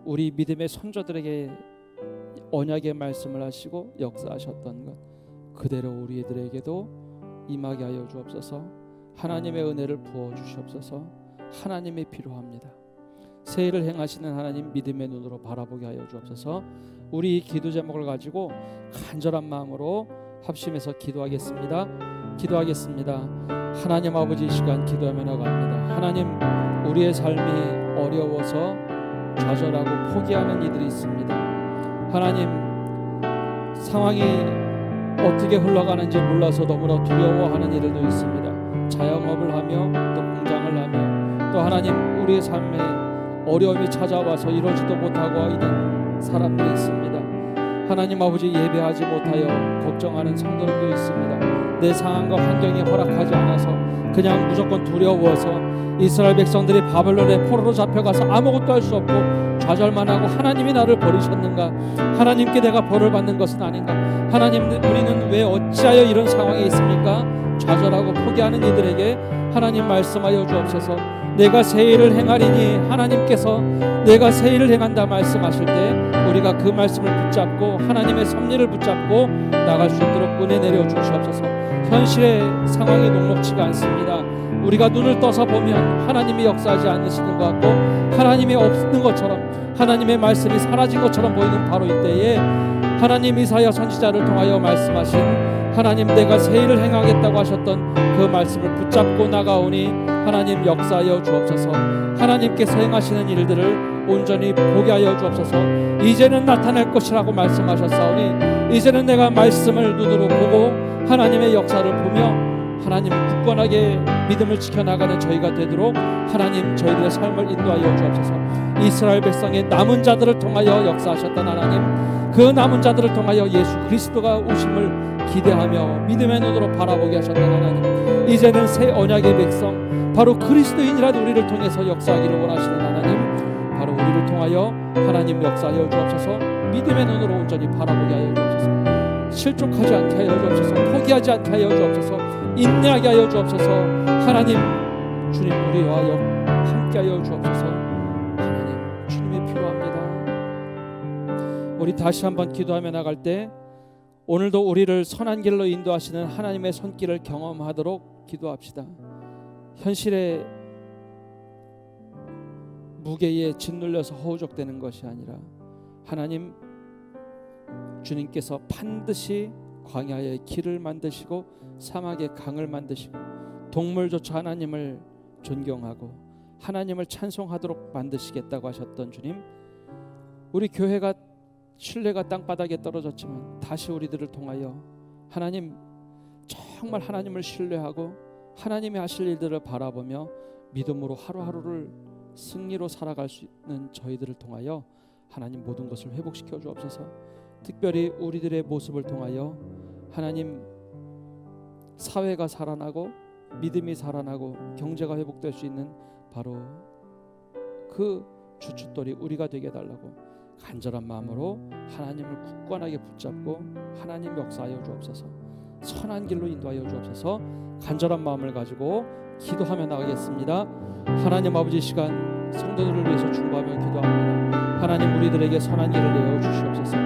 우리 믿음의 선조들에게 언약의 말씀을 하시고 역사하셨던 것 그대로 우리들에게도 임하게 하여 주옵소서. 하나님의 은혜를 부어 주시옵소서. 하나님이 필요합니다. 새 일을 행하시는 하나님 믿음의 눈으로 바라보게 하여 주옵소서. 우리 기도 제목을 가지고 간절한 마음으로 합심해서 기도하겠습니다. 하나님 아버지, 이 시간 기도하며 나갑니다. 하나님, 우리의 삶이 어려워서 좌절하고 포기하는 이들이 있습니다. 하나님, 상황이 어떻게 흘러가는지 몰라서 너무나 두려워하는 이들도 있습니다. 자영업을 하며 또 공장을 하며 또 하나님, 우리의 삶에 어려움이 찾아와서 이러지도 못하고 있는 사람들이 있습니다. 하나님 아버지, 예배하지 못하여 걱정하는 성도들도 있습니다. 내 상황과 환경이 허락하지 않아서 그냥 무조건 두려워서 이스라엘 백성들이 바벨론의 포로로 잡혀가서 아무것도 할 수 없고 좌절만 하고 하나님이 나를 버리셨는가, 하나님께 내가 벌을 받는 것은 아닌가, 하나님 우리는 왜 어찌하여 이런 상황에 있습니까? 좌절하고 포기하는 이들에게 하나님 말씀하여 주옵소서. 내가 새 일을 행하리니 하나님께서 내가 새 일을 행한다 말씀하실 때 우리가 그 말씀을 붙잡고 하나님의 섭리를 붙잡고 나갈 수 있도록 은혜 내려 주시옵소서. 현실의 상황이 녹록지가 않습니다. 우리가 눈을 떠서 보면 하나님이 역사하지 않으시는 것 같고 하나님이 없는 것처럼 하나님의 말씀이 사라진 것처럼 보이는 바로 이때에 하나님 이사야 선지자를 통하여 말씀하신 하나님 내가 새 일을 행하겠다고 하셨던 그 말씀을 붙잡고 나가오니 하나님 역사하여 주옵소서. 하나님께서 행하시는 일들을 온전히 보게 하여 주옵소서. 이제는 나타날 것이라고 말씀하셨사오니 이제는 내가 말씀을 눈으로 보고 하나님의 역사를 보며 하나님 굳건하게 믿음을 지켜나가는 저희가 되도록 하나님 저희들의 삶을 인도하여 주옵소서. 이스라엘 백성의 남은 자들을 통하여 역사하셨던 하나님, 그 남은 자들을 통하여 예수 그리스도가 오심을 기대하며 믿음의 눈으로 바라보게 하셨던 하나님, 이제는 새 언약의 백성 바로 그리스도인이라도 우리를 통해서 역사하기를 원하시는 하나님, 바로 우리를 통하여 하나님 역사하여 주옵소서. 믿음의 눈으로 온전히 바라보게 하여 주옵소서. 실족하지 않게 하여 주옵소서. 포기하지 않게 하여 주옵소서. 인내하게 하여 주옵소서. 하나님 주님 우리와 함께 하여 주옵소서. 하나님 주님이 필요합니다. 우리 다시 한번 기도하며 나갈 때 오늘도 우리를 선한 길로 인도하시는 하나님의 손길을 경험하도록 기도합시다. 현실의 무게에 짓눌려서 허우적대는 것이 아니라 하나님 주님께서 반드시 광야에 길을 만드시고 사막에 강을 만드시고 동물조차 하나님을 존경하고 하나님을 찬송하도록 만드시겠다고 하셨던 주님, 우리 교회가 신뢰가 땅바닥에 떨어졌지만 다시 우리들을 통하여 하나님 정말 하나님을 신뢰하고 하나님이 하실 일들을 바라보며 믿음으로 하루하루를 승리로 살아갈 수 있는 저희들을 통하여 하나님 모든 것을 회복시켜 주옵소서. 특별히 우리들의 모습을 통하여 하나님 사회가 살아나고 믿음이 살아나고 경제가 회복될 수 있는 바로 그 주춧돌이 우리가 되게 해달라고 간절한 마음으로 하나님을 굳건하게 붙잡고 하나님 역사하여 주옵소서. 선한 길로 인도하여 주옵소서. 간절한 마음을 가지고 기도하며 나가겠습니다. 하나님 아버지, 시간 성도들을 위해서 중보하며 기도합니다. 하나님 우리들에게 선한 길을 내어 주시옵소서.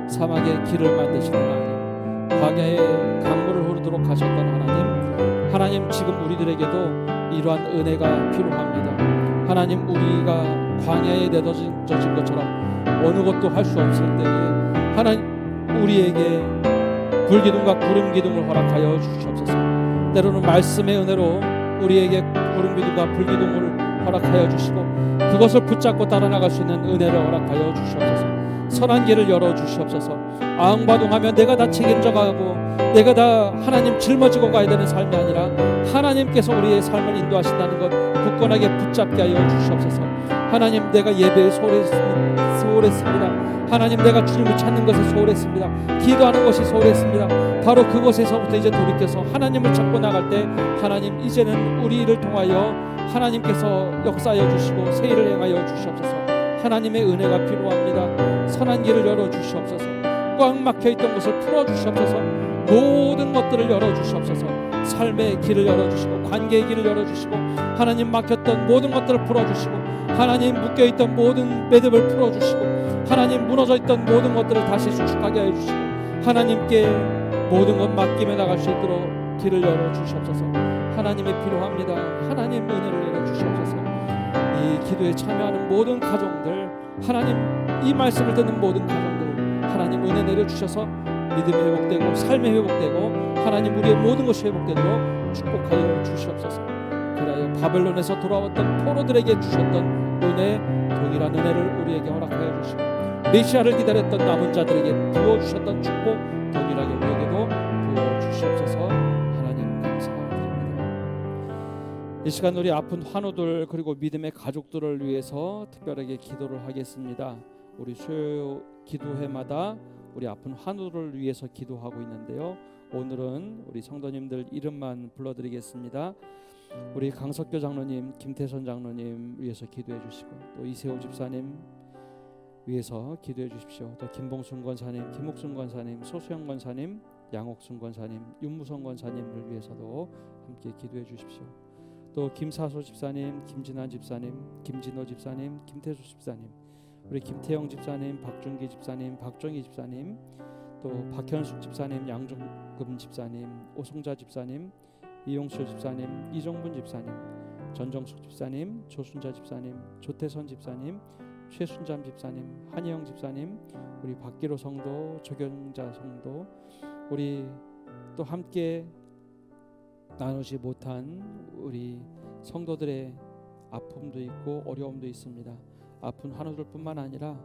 사막에 길을 만드시는 하나님, 광야에 강물을 흐르도록 하셨던 하나님, 하나님 지금 우리들에게도 이러한 은혜가 필요합니다. 하나님 우리가 광야에 내던진 것처럼 어느 것도 할 수 없을 때에 하나님 우리에게 불기둥과 구름 기둥을 허락하여 주시옵소서. 때로는 말씀의 은혜로 우리에게 구름 기둥과 불기둥을 허락하여 주시고 그것을 붙잡고 따라 나갈 수 있는 은혜를 허락하여 주시옵소서. 선한 길을 열어 주시옵소서. 아웅바둥하며 내가 다 책임져가고 내가 다 하나님 짊어지고 가야 되는 삶이 아니라 하나님께서 우리의 삶을 인도하신다는 것 굳건하게 붙잡게 하여 주시옵소서. 하나님 내가 예배에 소홀했습니다. 하나님 내가 주님을 찾는 것에 소홀했습니다. 기도하는 것이 소홀했습니다. 바로 그곳에서부터 이제 돌이켜서 하나님을 찾고 나갈 때 하나님 이제는 우리를 통하여 하나님께서 역사하여 주시고 새 일을 행하여 주시옵소서. 하나님의 은혜가 필요합니다. 선한 길을 열어 주시옵소서. 꽉 막혀있던 것을 풀어주시옵소서. 모든 것들을 열어주시옵소서. 삶의 길을 열어주시고 관계의 길을 열어주시고 하나님 막혔던 모든 것들을 풀어주시고 하나님 묶여있던 모든 매듭을 풀어주시고 하나님 무너져있던 모든 것들을 다시 수축하게 해주시고 하나님께 모든 것 맡기며 나갈 수 있도록 길을 열어주시옵소서. 하나님이 필요합니다. 하나님 은혜를 내려주시옵소서. 이 기도에 참여하는 모든 가정들, 하나님 이 말씀을 듣는 모든 가정들 하나님 은혜 내려주셔서 믿음이 회복되고 삶이 회복되고 하나님 우리의 모든 것이 회복되도록 축복하여 주시옵소서. 그리하여 바벨론에서 돌아왔던 포로들에게 주셨던 은혜, 동일한 은혜를 우리에게 허락하여 주시고 메시아를 기다렸던 남은 자들에게 부어주셨던 축복 동일하게 우리에게도 부어주시옵소서. 하나님 감사드립니다. 이 시간 우리 아픈 환우들 그리고 믿음의 가족들을 위해서 특별하게 기도를 하겠습니다. 우리 수요 기도회마다 우리 아픈 환우를 위해서 기도하고 있는데요. 오늘은 우리 성도님들 이름만 불러드리겠습니다. 우리 강석교 장로님, 김태선 장로님 위해서 기도해 주시고 또 이세호 집사님 위해서 기도해 주십시오. 또 김봉순 권사님, 김옥순 권사님, 소수영 권사님, 양옥순 권사님, 윤무성 권사님을 위해서도 함께 기도해 주십시오. 또 김사소 집사님, 김진환 집사님, 김진호 집사님, 김태수 집사님, 우리 김태영 집사님, 박준기 집사님, 박정희 집사님, 또 박현숙 집사님, 양종금 집사님, 오승자 집사님, 이용철 집사님, 이정분 집사님, 전정숙 집사님, 조순자 집사님, 조태선 집사님, 최순잠 집사님, 한희영 집사님, 우리 박기로 성도, 조경자 성도, 우리 또 함께 나누지 못한 우리 성도들의 아픔도 있고 어려움도 있습니다. 아픈 환우들뿐만 아니라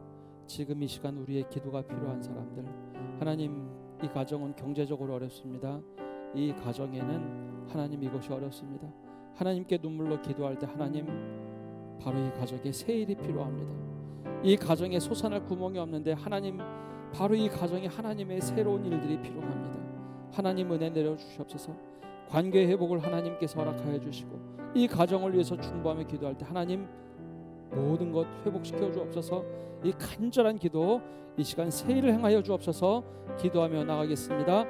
지금 이 시간 우리의 기도가 필요한 사람들, 하나님, 이 가정은 경제적으로 어렵습니다. 이 가정에는 하나님 이것이 어렵습니다. 하나님께 눈물로 기도할 때 하나님, 바로 이 가정에 새 일이 필요합니다. 이 가정에 솟아날 구멍이 없는데 하나님, 바로 이 가정에 하나님의 새로운 일들이 필요합니다. 하나님 은혜 내려주시옵소서. 관계 회복을 하나님께서 허락하여 주시고 이 가정을 위해서 중보하며 기도할 때 하나님, 모든 것 회복시켜 주옵소서. 이 간절한 기도, 이 시간 새 일을 행하여 주옵소서. 기도하며 나가겠습니다.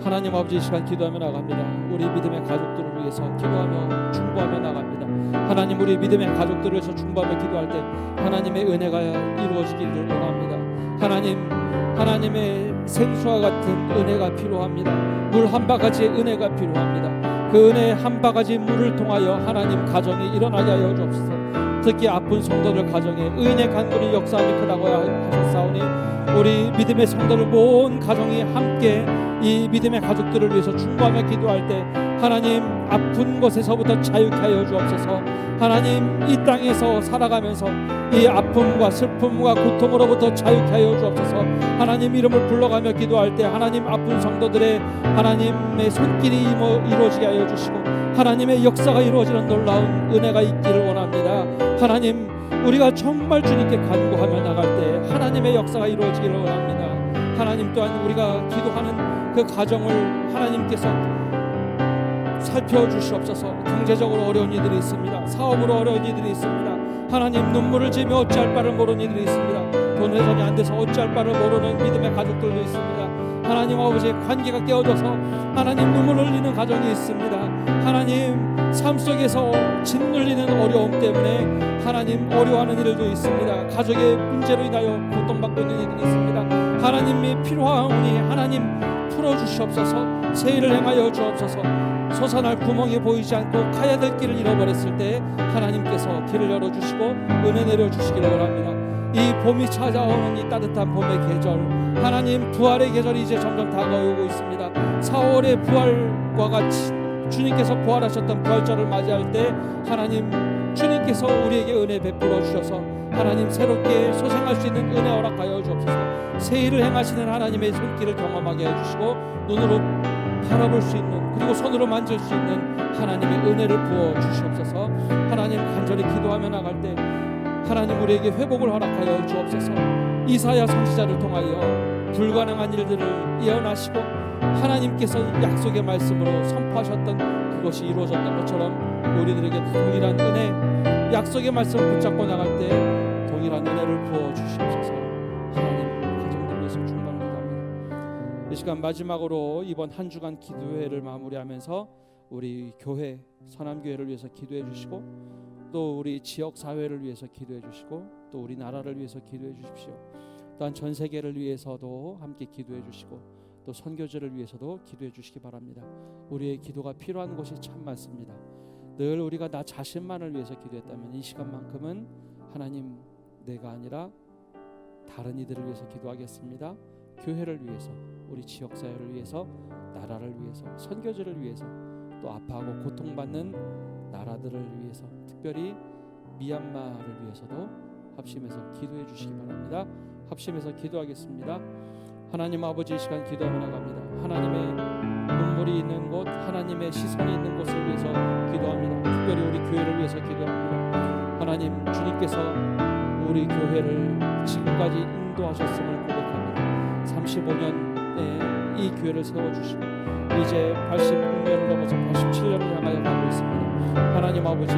하나님 아버지, 이 시간 기도하며 나갑니다. 우리 믿음의 가족들을 위해서 기도하며 중보하며 나갑니다. 하나님, 우리 믿음의 가족들을 위해서 중보하며 기도할 때 하나님의 은혜가 이루어지기를 원합니다. 하나님의 생수와 같은 은혜가 필요합니다. 물 한 바가지의 은혜가 필요합니다. 그 은혜 한 바가지 물을 통하여 하나님 가정이 일어나게 하여 주옵소서. 특히 아픈 성도들 가정에 의인의 간구리 역사함이 크다고 하셨사오니 우리 믿음의 성도들 모든 가정이 함께 이 믿음의 가족들을 위해서 중보하며 기도할 때 하나님, 아픈 것에서부터 자유케 하여 주옵소서. 하나님, 이 땅에서 살아가면서 이 아픔과 슬픔과 고통으로부터 자유케 하여 주옵소서. 하나님 이름을 불러가며 기도할 때 하나님, 아픈 성도들의 하나님의 손길이 이루어지게 하여 주시고 하나님의 역사가 이루어지는 놀라운 은혜가 있기를 원합니다. 하나님, 우리가 정말 주님께 간구하며 나갈 때 하나님의 역사가 이루어지기를 원합니다. 하나님 또한 우리가 기도하는 그 가정을 하나님께서 살펴주시옵소서. 경제적으로 어려운 이들이 있습니다. 사업으로 어려운 이들이 있습니다. 하나님, 눈물을 지으며 어찌할 바를 모르는 이들이 있습니다. 돈 회전이 안 돼서 어찌할 바를 모르는 믿음의 가족들도 있습니다. 하나님 아버지, 관계가 깨어져서 하나님 눈물을 흘리는 가정이 있습니다. 하나님, 삶 속에서 짓눌리는 어려움 때문에 하나님 어려워하는 일들도 있습니다. 가족의 문제로 인하여 고통받고 있는 이들이 있습니다. 하나님이 필요하오니 하나님 풀어주시옵소서. 새 일을 행하여 주옵소서. 솟아날 구멍이 보이지 않고 가야 될 길을 잃어버렸을 때 하나님께서 길을 열어주시고 은혜 내려주시기를 원합니다. 이 봄이 찾아오는 이 따뜻한 봄의 계절, 하나님 부활의 계절이 이제 점점 다가오고 있습니다. 4월의 부활과 같이 주님께서 부활하셨던 부활절을 맞이할 때 하나님, 주님께서 우리에게 은혜 베풀어 주셔서 하나님 새롭게 소생할 수 있는 은혜 허락하여 주옵소서. 새 일을 행하시는 하나님의 손길을 경험하게 해주시고 눈으로 바라볼 수 있는, 그리고 손으로 만질 수 있는 하나님의 은혜를 부어 주시옵소서. 하나님, 간절히 기도하며 나갈 때 하나님 우리에게 회복을 허락하여 주옵소서. 이사야 선지자를 통하여 불가능한 일들을 예언하시고 하나님께서 약속의 말씀으로 선포하셨던 그것이 이루어졌던 것처럼 우리들에게 동일한 은혜, 약속의 말씀을 붙잡고 나갈 때 동일한 은혜를 부어 주시옵소서. 하나님, 가정들을 위해서 충만합니다. 이 시간 마지막으로 이번 한 주간 기도회를 마무리하면서 우리 교회, 선암교회를 위해서 기도해 주시고 또 우리 지역 사회를 위해서 기도해 주시고 또 우리 나라를 위해서 기도해 주십시오. 또한 전 세계를 위해서도 함께 기도해 주시고 또 선교제를 위해서도 기도해 주시기 바랍니다. 우리의 기도가 필요한 것이 참 많습니다. 늘 우리가 나 자신만을 위해서 기도했다면 이 시간만큼은 하나님, 내가 아니라 다른 이들을 위해서 기도하겠습니다. 교회를 위해서, 우리 지역사회를 위해서, 나라를 위해서, 선교제를 위해서, 또 아파하고 고통받는 나라들을 위해서, 특별히 미얀마를 위해서도 합심해서 기도해 주시기 바랍니다. 합심해서 기도하겠습니다. 하나님 아버지, 이 시간 기도하며 나갑니다. 하나님의 눈물이 있는 곳, 하나님의 시선이 있는 곳을 위해서 기도합니다. 특별히 우리 교회를 위해서 기도합니다. 하나님, 주님께서 우리 교회를 지금까지 인도하셨음을 고백합니다. 35년에 이 교회를 세워주시고 이제 86년을 넘어서 87년을 향하여 가고 있습니다. 하나님 아버지,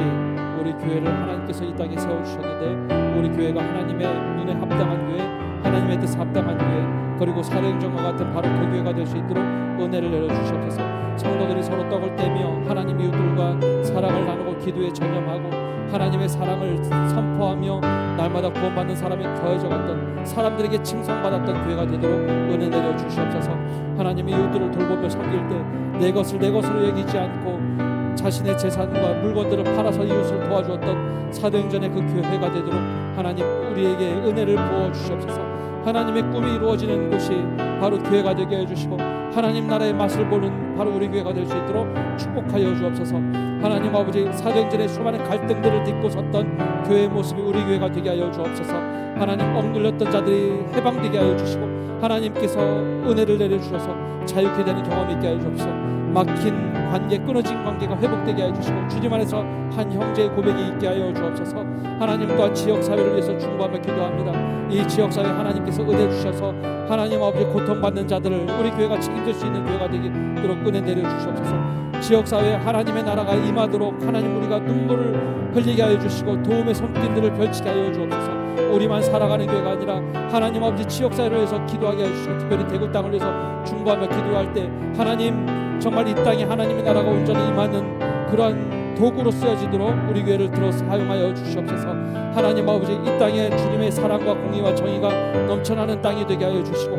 우리 교회를 하나님께서 이 땅에 세워주셨는데 우리 교회가 하나님의 눈에 합당한 교회, 하나님의 뜻에 합당한 교회, 그리고 사도행전과 같은 바로 그 교회가 될 수 있도록 은혜를 내려주시옵소서. 성도들이 서로 떡을 떼며 하나님 이웃들과 사랑을 나누고 기도에 전념하고 하나님의 사랑을 선포하며 날마다 구원받는 사람이 더해져 갔던, 사람들에게 칭송받았던 교회가 되도록 은혜 내려 주시옵소서. 하나님의 이웃들을 돌보며 섬길 때 내 것을 내 것으로 여기지 않고 자신의 재산과 물건들을 팔아서 이웃을 도와주었던 사도행전의 그 교회가 되도록 하나님 우리에게 은혜를 부어 주시옵소서. 하나님의 꿈이 이루어지는 곳이 바로 교회가 되게 해주시고 하나님 나라의 맛을 보는 바로 우리 교회가 될 수 있도록 축복하여 주옵소서. 하나님 아버지, 사도행전의 수많은 갈등들을 딛고 섰던 교회의 모습이 우리 교회가 되게 하여 주옵소서. 하나님, 억눌렸던 자들이 해방되게 하여 주시고 하나님께서 은혜를 내려주셔서 자유케 되는 경험이 있게 하여 주옵소서. 막힌 관계, 끊어진 관계가 회복되게 하여 주시고 주님 안에서 한 형제의 고백이 있게 하여 주옵소서. 하나님 또한 지역사회를 위해서 중보하며 기도합니다. 이 지역사회 하나님께서 은혜 주셔서 하나님 아버지, 고통받는 자들을 우리 교회가 책임질 수 있는 교회가 되도록 은혜 내려주시옵소서. 지역사회에 하나님의 나라가 임하도록 하나님 우리가 눈물을 흘리게 하여 주시고 도움의 손길들을 펼치게 하여 주옵소서. 우리만 살아가는 교회가 아니라 하나님 아버지, 지역사회를 위해서 기도하게 하여 주시고 특별히 대구 땅을 위해서 중보하며 기도할 때 하나님 정말 이 땅에 하나님의 나라가 온전히 임하는 그러한 도구로 쓰여지도록 우리 교회를 들어 사용하여 주시옵소서. 하나님 아버지, 이 땅에 주님의 사랑과 공의와 정의가 넘쳐나는 땅이 되게 하여 주시고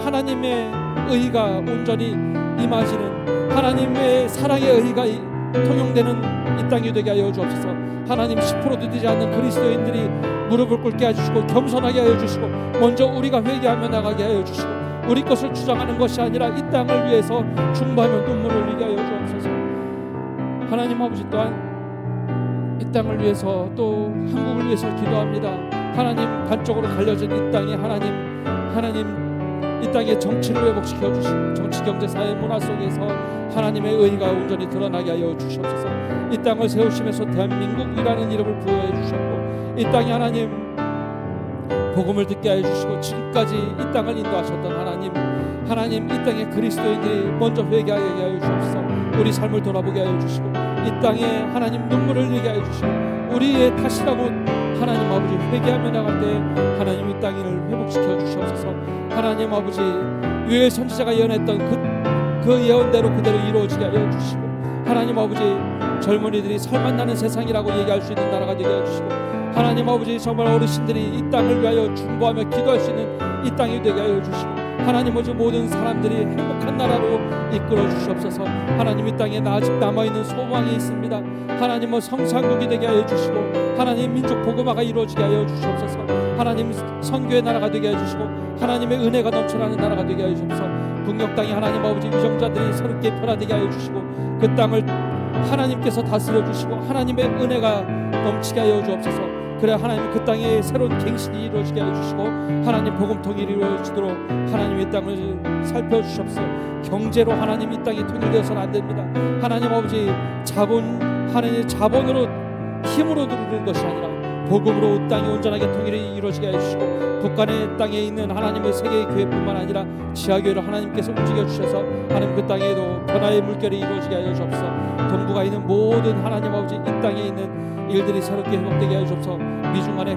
하나님의 의가 온전히 임하시는, 하나님의 사랑의 의가 통용되는 이 땅이 되게 하여 주옵소서. 하나님, 10%도 되지 않는 그리스도인들이 무릎을 꿇게 해주시고 겸손하게 하여 주시고 먼저 우리가 회개하며 나가게 하여 주시고 우리 것을 주장하는 것이 아니라 이 땅을 위해서 중보하며 눈물을 흘리게 하여 주옵소서. 하나님 아버지, 또한 이 땅을 위해서 또 한국을 위해서 기도합니다. 하나님, 반쪽으로 갈려진 이 땅에 하나님 이 땅의 정치를 회복시켜 주시고 정치, 경제, 사회, 문화 속에서 하나님의 의가 온전히 드러나게 하여 주시옵소서. 이 땅을 세우시면서 대한민국이라는 이름을 부여해 주셨고 이 땅에 하나님 복음을 듣게 하여 주시고 지금까지 이 땅을 인도하셨던 하나님 이 땅에 그리스도인들이 먼저 회개하게 하여 주옵소서. 우리 삶을 돌아보게 하여 주시고 이 땅에 하나님 눈물을 흘리게 하여 주시고 우리의 탓이라고 하나님 아버지 회개하며 나갈 때 하나님 이 땅을 회복시켜 주시옵소서. 하나님 아버지, 유엘 선지자가 예언했던 그 예언대로 그대로 이루어지게 하여 주시고 하나님 아버지, 젊은이들이 살맛나는 세상이라고 얘기할 수 있는 나라가 되게 해주시고 하나님 아버지, 정말 어르신들이 이 땅을 위하여 중보하며 기도할 수 있는 이 땅이 되게 하여 주시고 하나님 아버지, 모든 사람들이 행복한 나라로 이끌어 주시옵소서. 하나님, 이 땅에 아직 남아있는 소망이 있습니다. 하나님, 성산국이 되게 하여 주시고 하나님, 민족 복음화가 이루어지게 하여 주시옵소서. 하나님, 선교의 나라가 되게 하여 주시고 하나님의 은혜가 넘쳐나는 나라가 되게 하여 주옵소서. 북녘 땅에 하나님 아버지, 위정자들이 새롭게 변화되게 하여 주시고 그 땅을 하나님께서 다스려 주시고 하나님의 은혜가 넘치게 하여 주옵소서. 그래 하나님, 그 땅에 새로운 갱신이 이루어지게 하여 주시고 하나님 복음 통일이 이루어지도록 하나님 이 땅을 살펴주시옵소서. 경제로 하나님 이 땅이 통일되어서는 안 됩니다. 하나님 아버지, 하나님의 자본으로 힘으로 누리는 것이 아니라 복음으로 이 땅이 온전하게 통일이 이루어지게 해주시고 북한의 땅에 있는 하나님의 세계의 교회뿐만 아니라 지하교회로 하나님께서 움직여 주셔서 하나님 그 땅에도 변화의 물결이 이루어지게 하여 주옵소서. 동북아에 있는 모든 하나님 아버지, 이 땅에 있는 일들이 새롭게 회복되게 하여 주옵소서. 미중 간에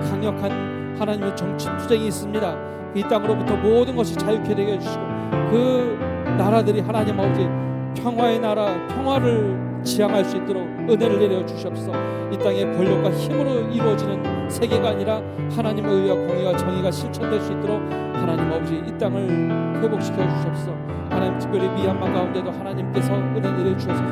강력한 하나님의 정치 투쟁이 있습니다. 이 땅으로부터 모든 것이 자유케 되게 해주시고 그 나라들이 하나님 아버지, 평화의 나라, 평화를 지향할 수 있도록 은혜를 내려 주시옵소서. 이 땅의 권력과 힘으로 이루어지는 세계가 아니라 하나님의 의와 공의와 정의가 실천될 수 있도록 하나님 아버지, 이 땅을 회복시켜 주시옵소서. 하나님, 특별히 미얀마 가운데도 하나님께서 은혜 내려 주셔서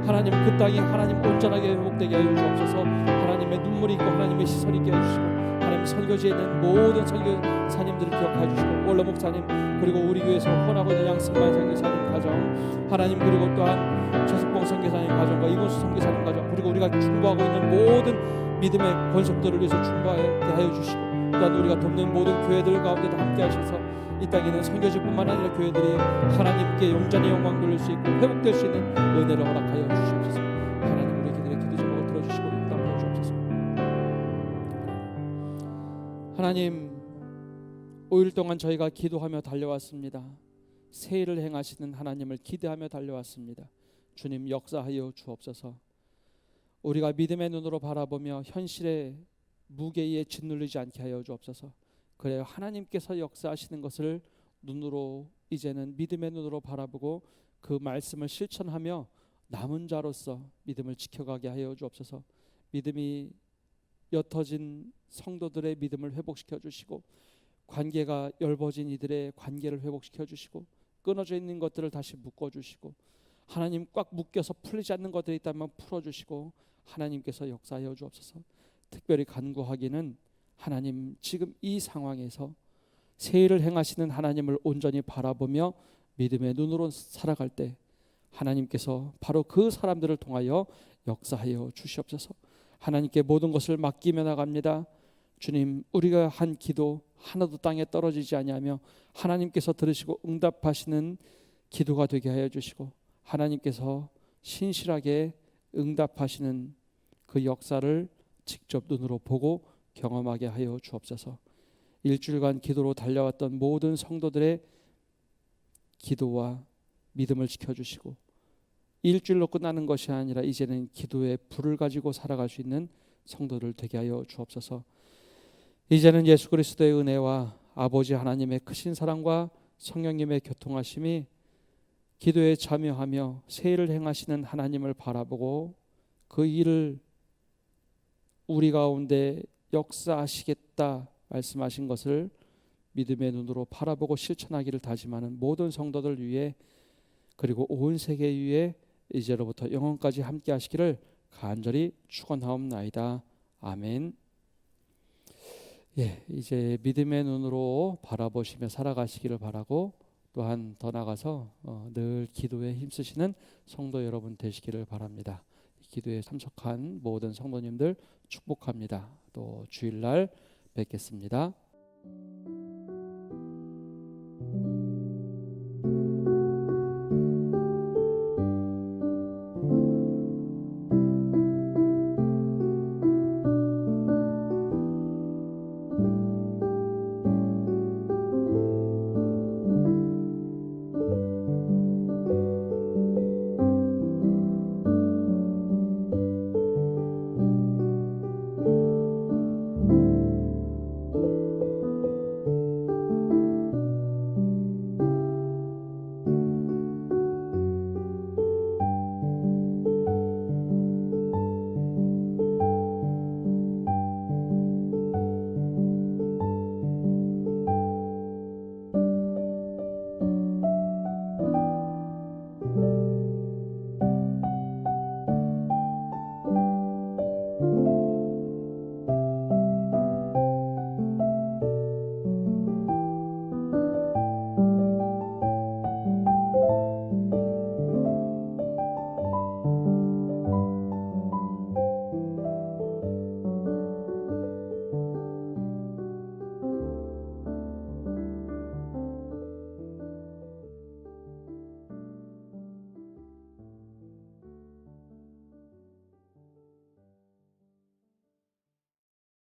하나님 그 땅이 하나님 온전하게 회복되게 하여 주옵소서. 하나님의 눈물이 있고 하나님의 시선이 있게 해주시고 하나님, 설교지에 있는 모든 설교사님들을 기억해 주시고 원로 목사님, 그리고 우리 교회에서 헌하고 있는 양승만 선교사님 가정 하나님, 그리고 또한 최석봉 선교사님 가정과 이건수 선교사님 가정, 그리고 우리가 중보하고 있는 모든 믿음의 권속들을 위해서 중보하게 하여 주시고 또한 우리가 돕는 모든 교회들 가운데도 함께 하셔서 이 땅에 있는 선교지뿐만 아니라 교회들이 하나님께 영전히 영광 돌릴 수 있고 회복될 수 있는 은혜를 허락하여 주시옵소서. 하나님, 우리 기도의 기도 제목을 들어주시고 응답하여 주옵소서. 하나님, 5일 동안 저희가 기도하며 달려왔습니다. 새 일을 행하시는 하나님을 기대하며 달려왔습니다. 주님, 역사하여 주옵소서. 우리가 믿음의 눈으로 바라보며 현실의 무게에 짓눌리지 않게 하여 주옵소서. 그래요, 하나님께서 역사하시는 것을 눈으로 이제는 믿음의 눈으로 바라보고 그 말씀을 실천하며 남은 자로서 믿음을 지켜가게 하여 주옵소서. 믿음이 옅어진 성도들의 믿음을 회복시켜 주시고, 관계가 엷어진 이들의 관계를 회복시켜 주시고, 끊어져 있는 것들을 다시 묶어 주시고, 하나님 꽉 묶여서 풀리지 않는 것들이 있다면 풀어 주시고, 하나님께서 역사하여 주옵소서. 특별히 간구하기는 하나님, 지금 이 상황에서 새 일을 행하시는 하나님을 온전히 바라보며 믿음의 눈으로 살아갈 때 하나님께서 바로 그 사람들을 통하여 역사하여 주시옵소서. 하나님께 모든 것을 맡기며 나갑니다. 주님, 우리가 한 기도 하나도 땅에 떨어지지 아니하며 하나님께서 들으시고 응답하시는 기도가 되게 하여 주시고, 하나님께서 신실하게 응답하시는 그 역사를 직접 눈으로 보고 경험하게 하여 주옵소서. 일주일간 기도로 달려왔던 모든 성도들의 기도와 믿음을 지켜주시고, 일주일로 끝나는 것이 아니라 이제는 기도의 불을 가지고 살아갈 수 있는 성도들 되게 하여 주옵소서. 이제는 예수 그리스도의 은혜와 아버지 하나님의 크신 사랑과 성령님의 교통하심이 기도에 참여하며 새 일을 행하시는 하나님을 바라보고 그 일을 우리 가운데 역사하시겠다 말씀하신 것을 믿음의 눈으로 바라보고 실천하기를 다짐하는 모든 성도들 위해, 그리고 온 세계 위에 이제로부터 영원까지 함께 하시기를 간절히 축원하옵나이다. 아멘. 이제 믿음의 눈으로 바라보시며 살아가시기를 바라고, 또한 더 나아가서 늘 기도에 힘쓰시는 성도 여러분 되시기를 바랍니다. 기도에 참석한 모든 성도님들 축복합니다. 또 주일날 뵙겠습니다.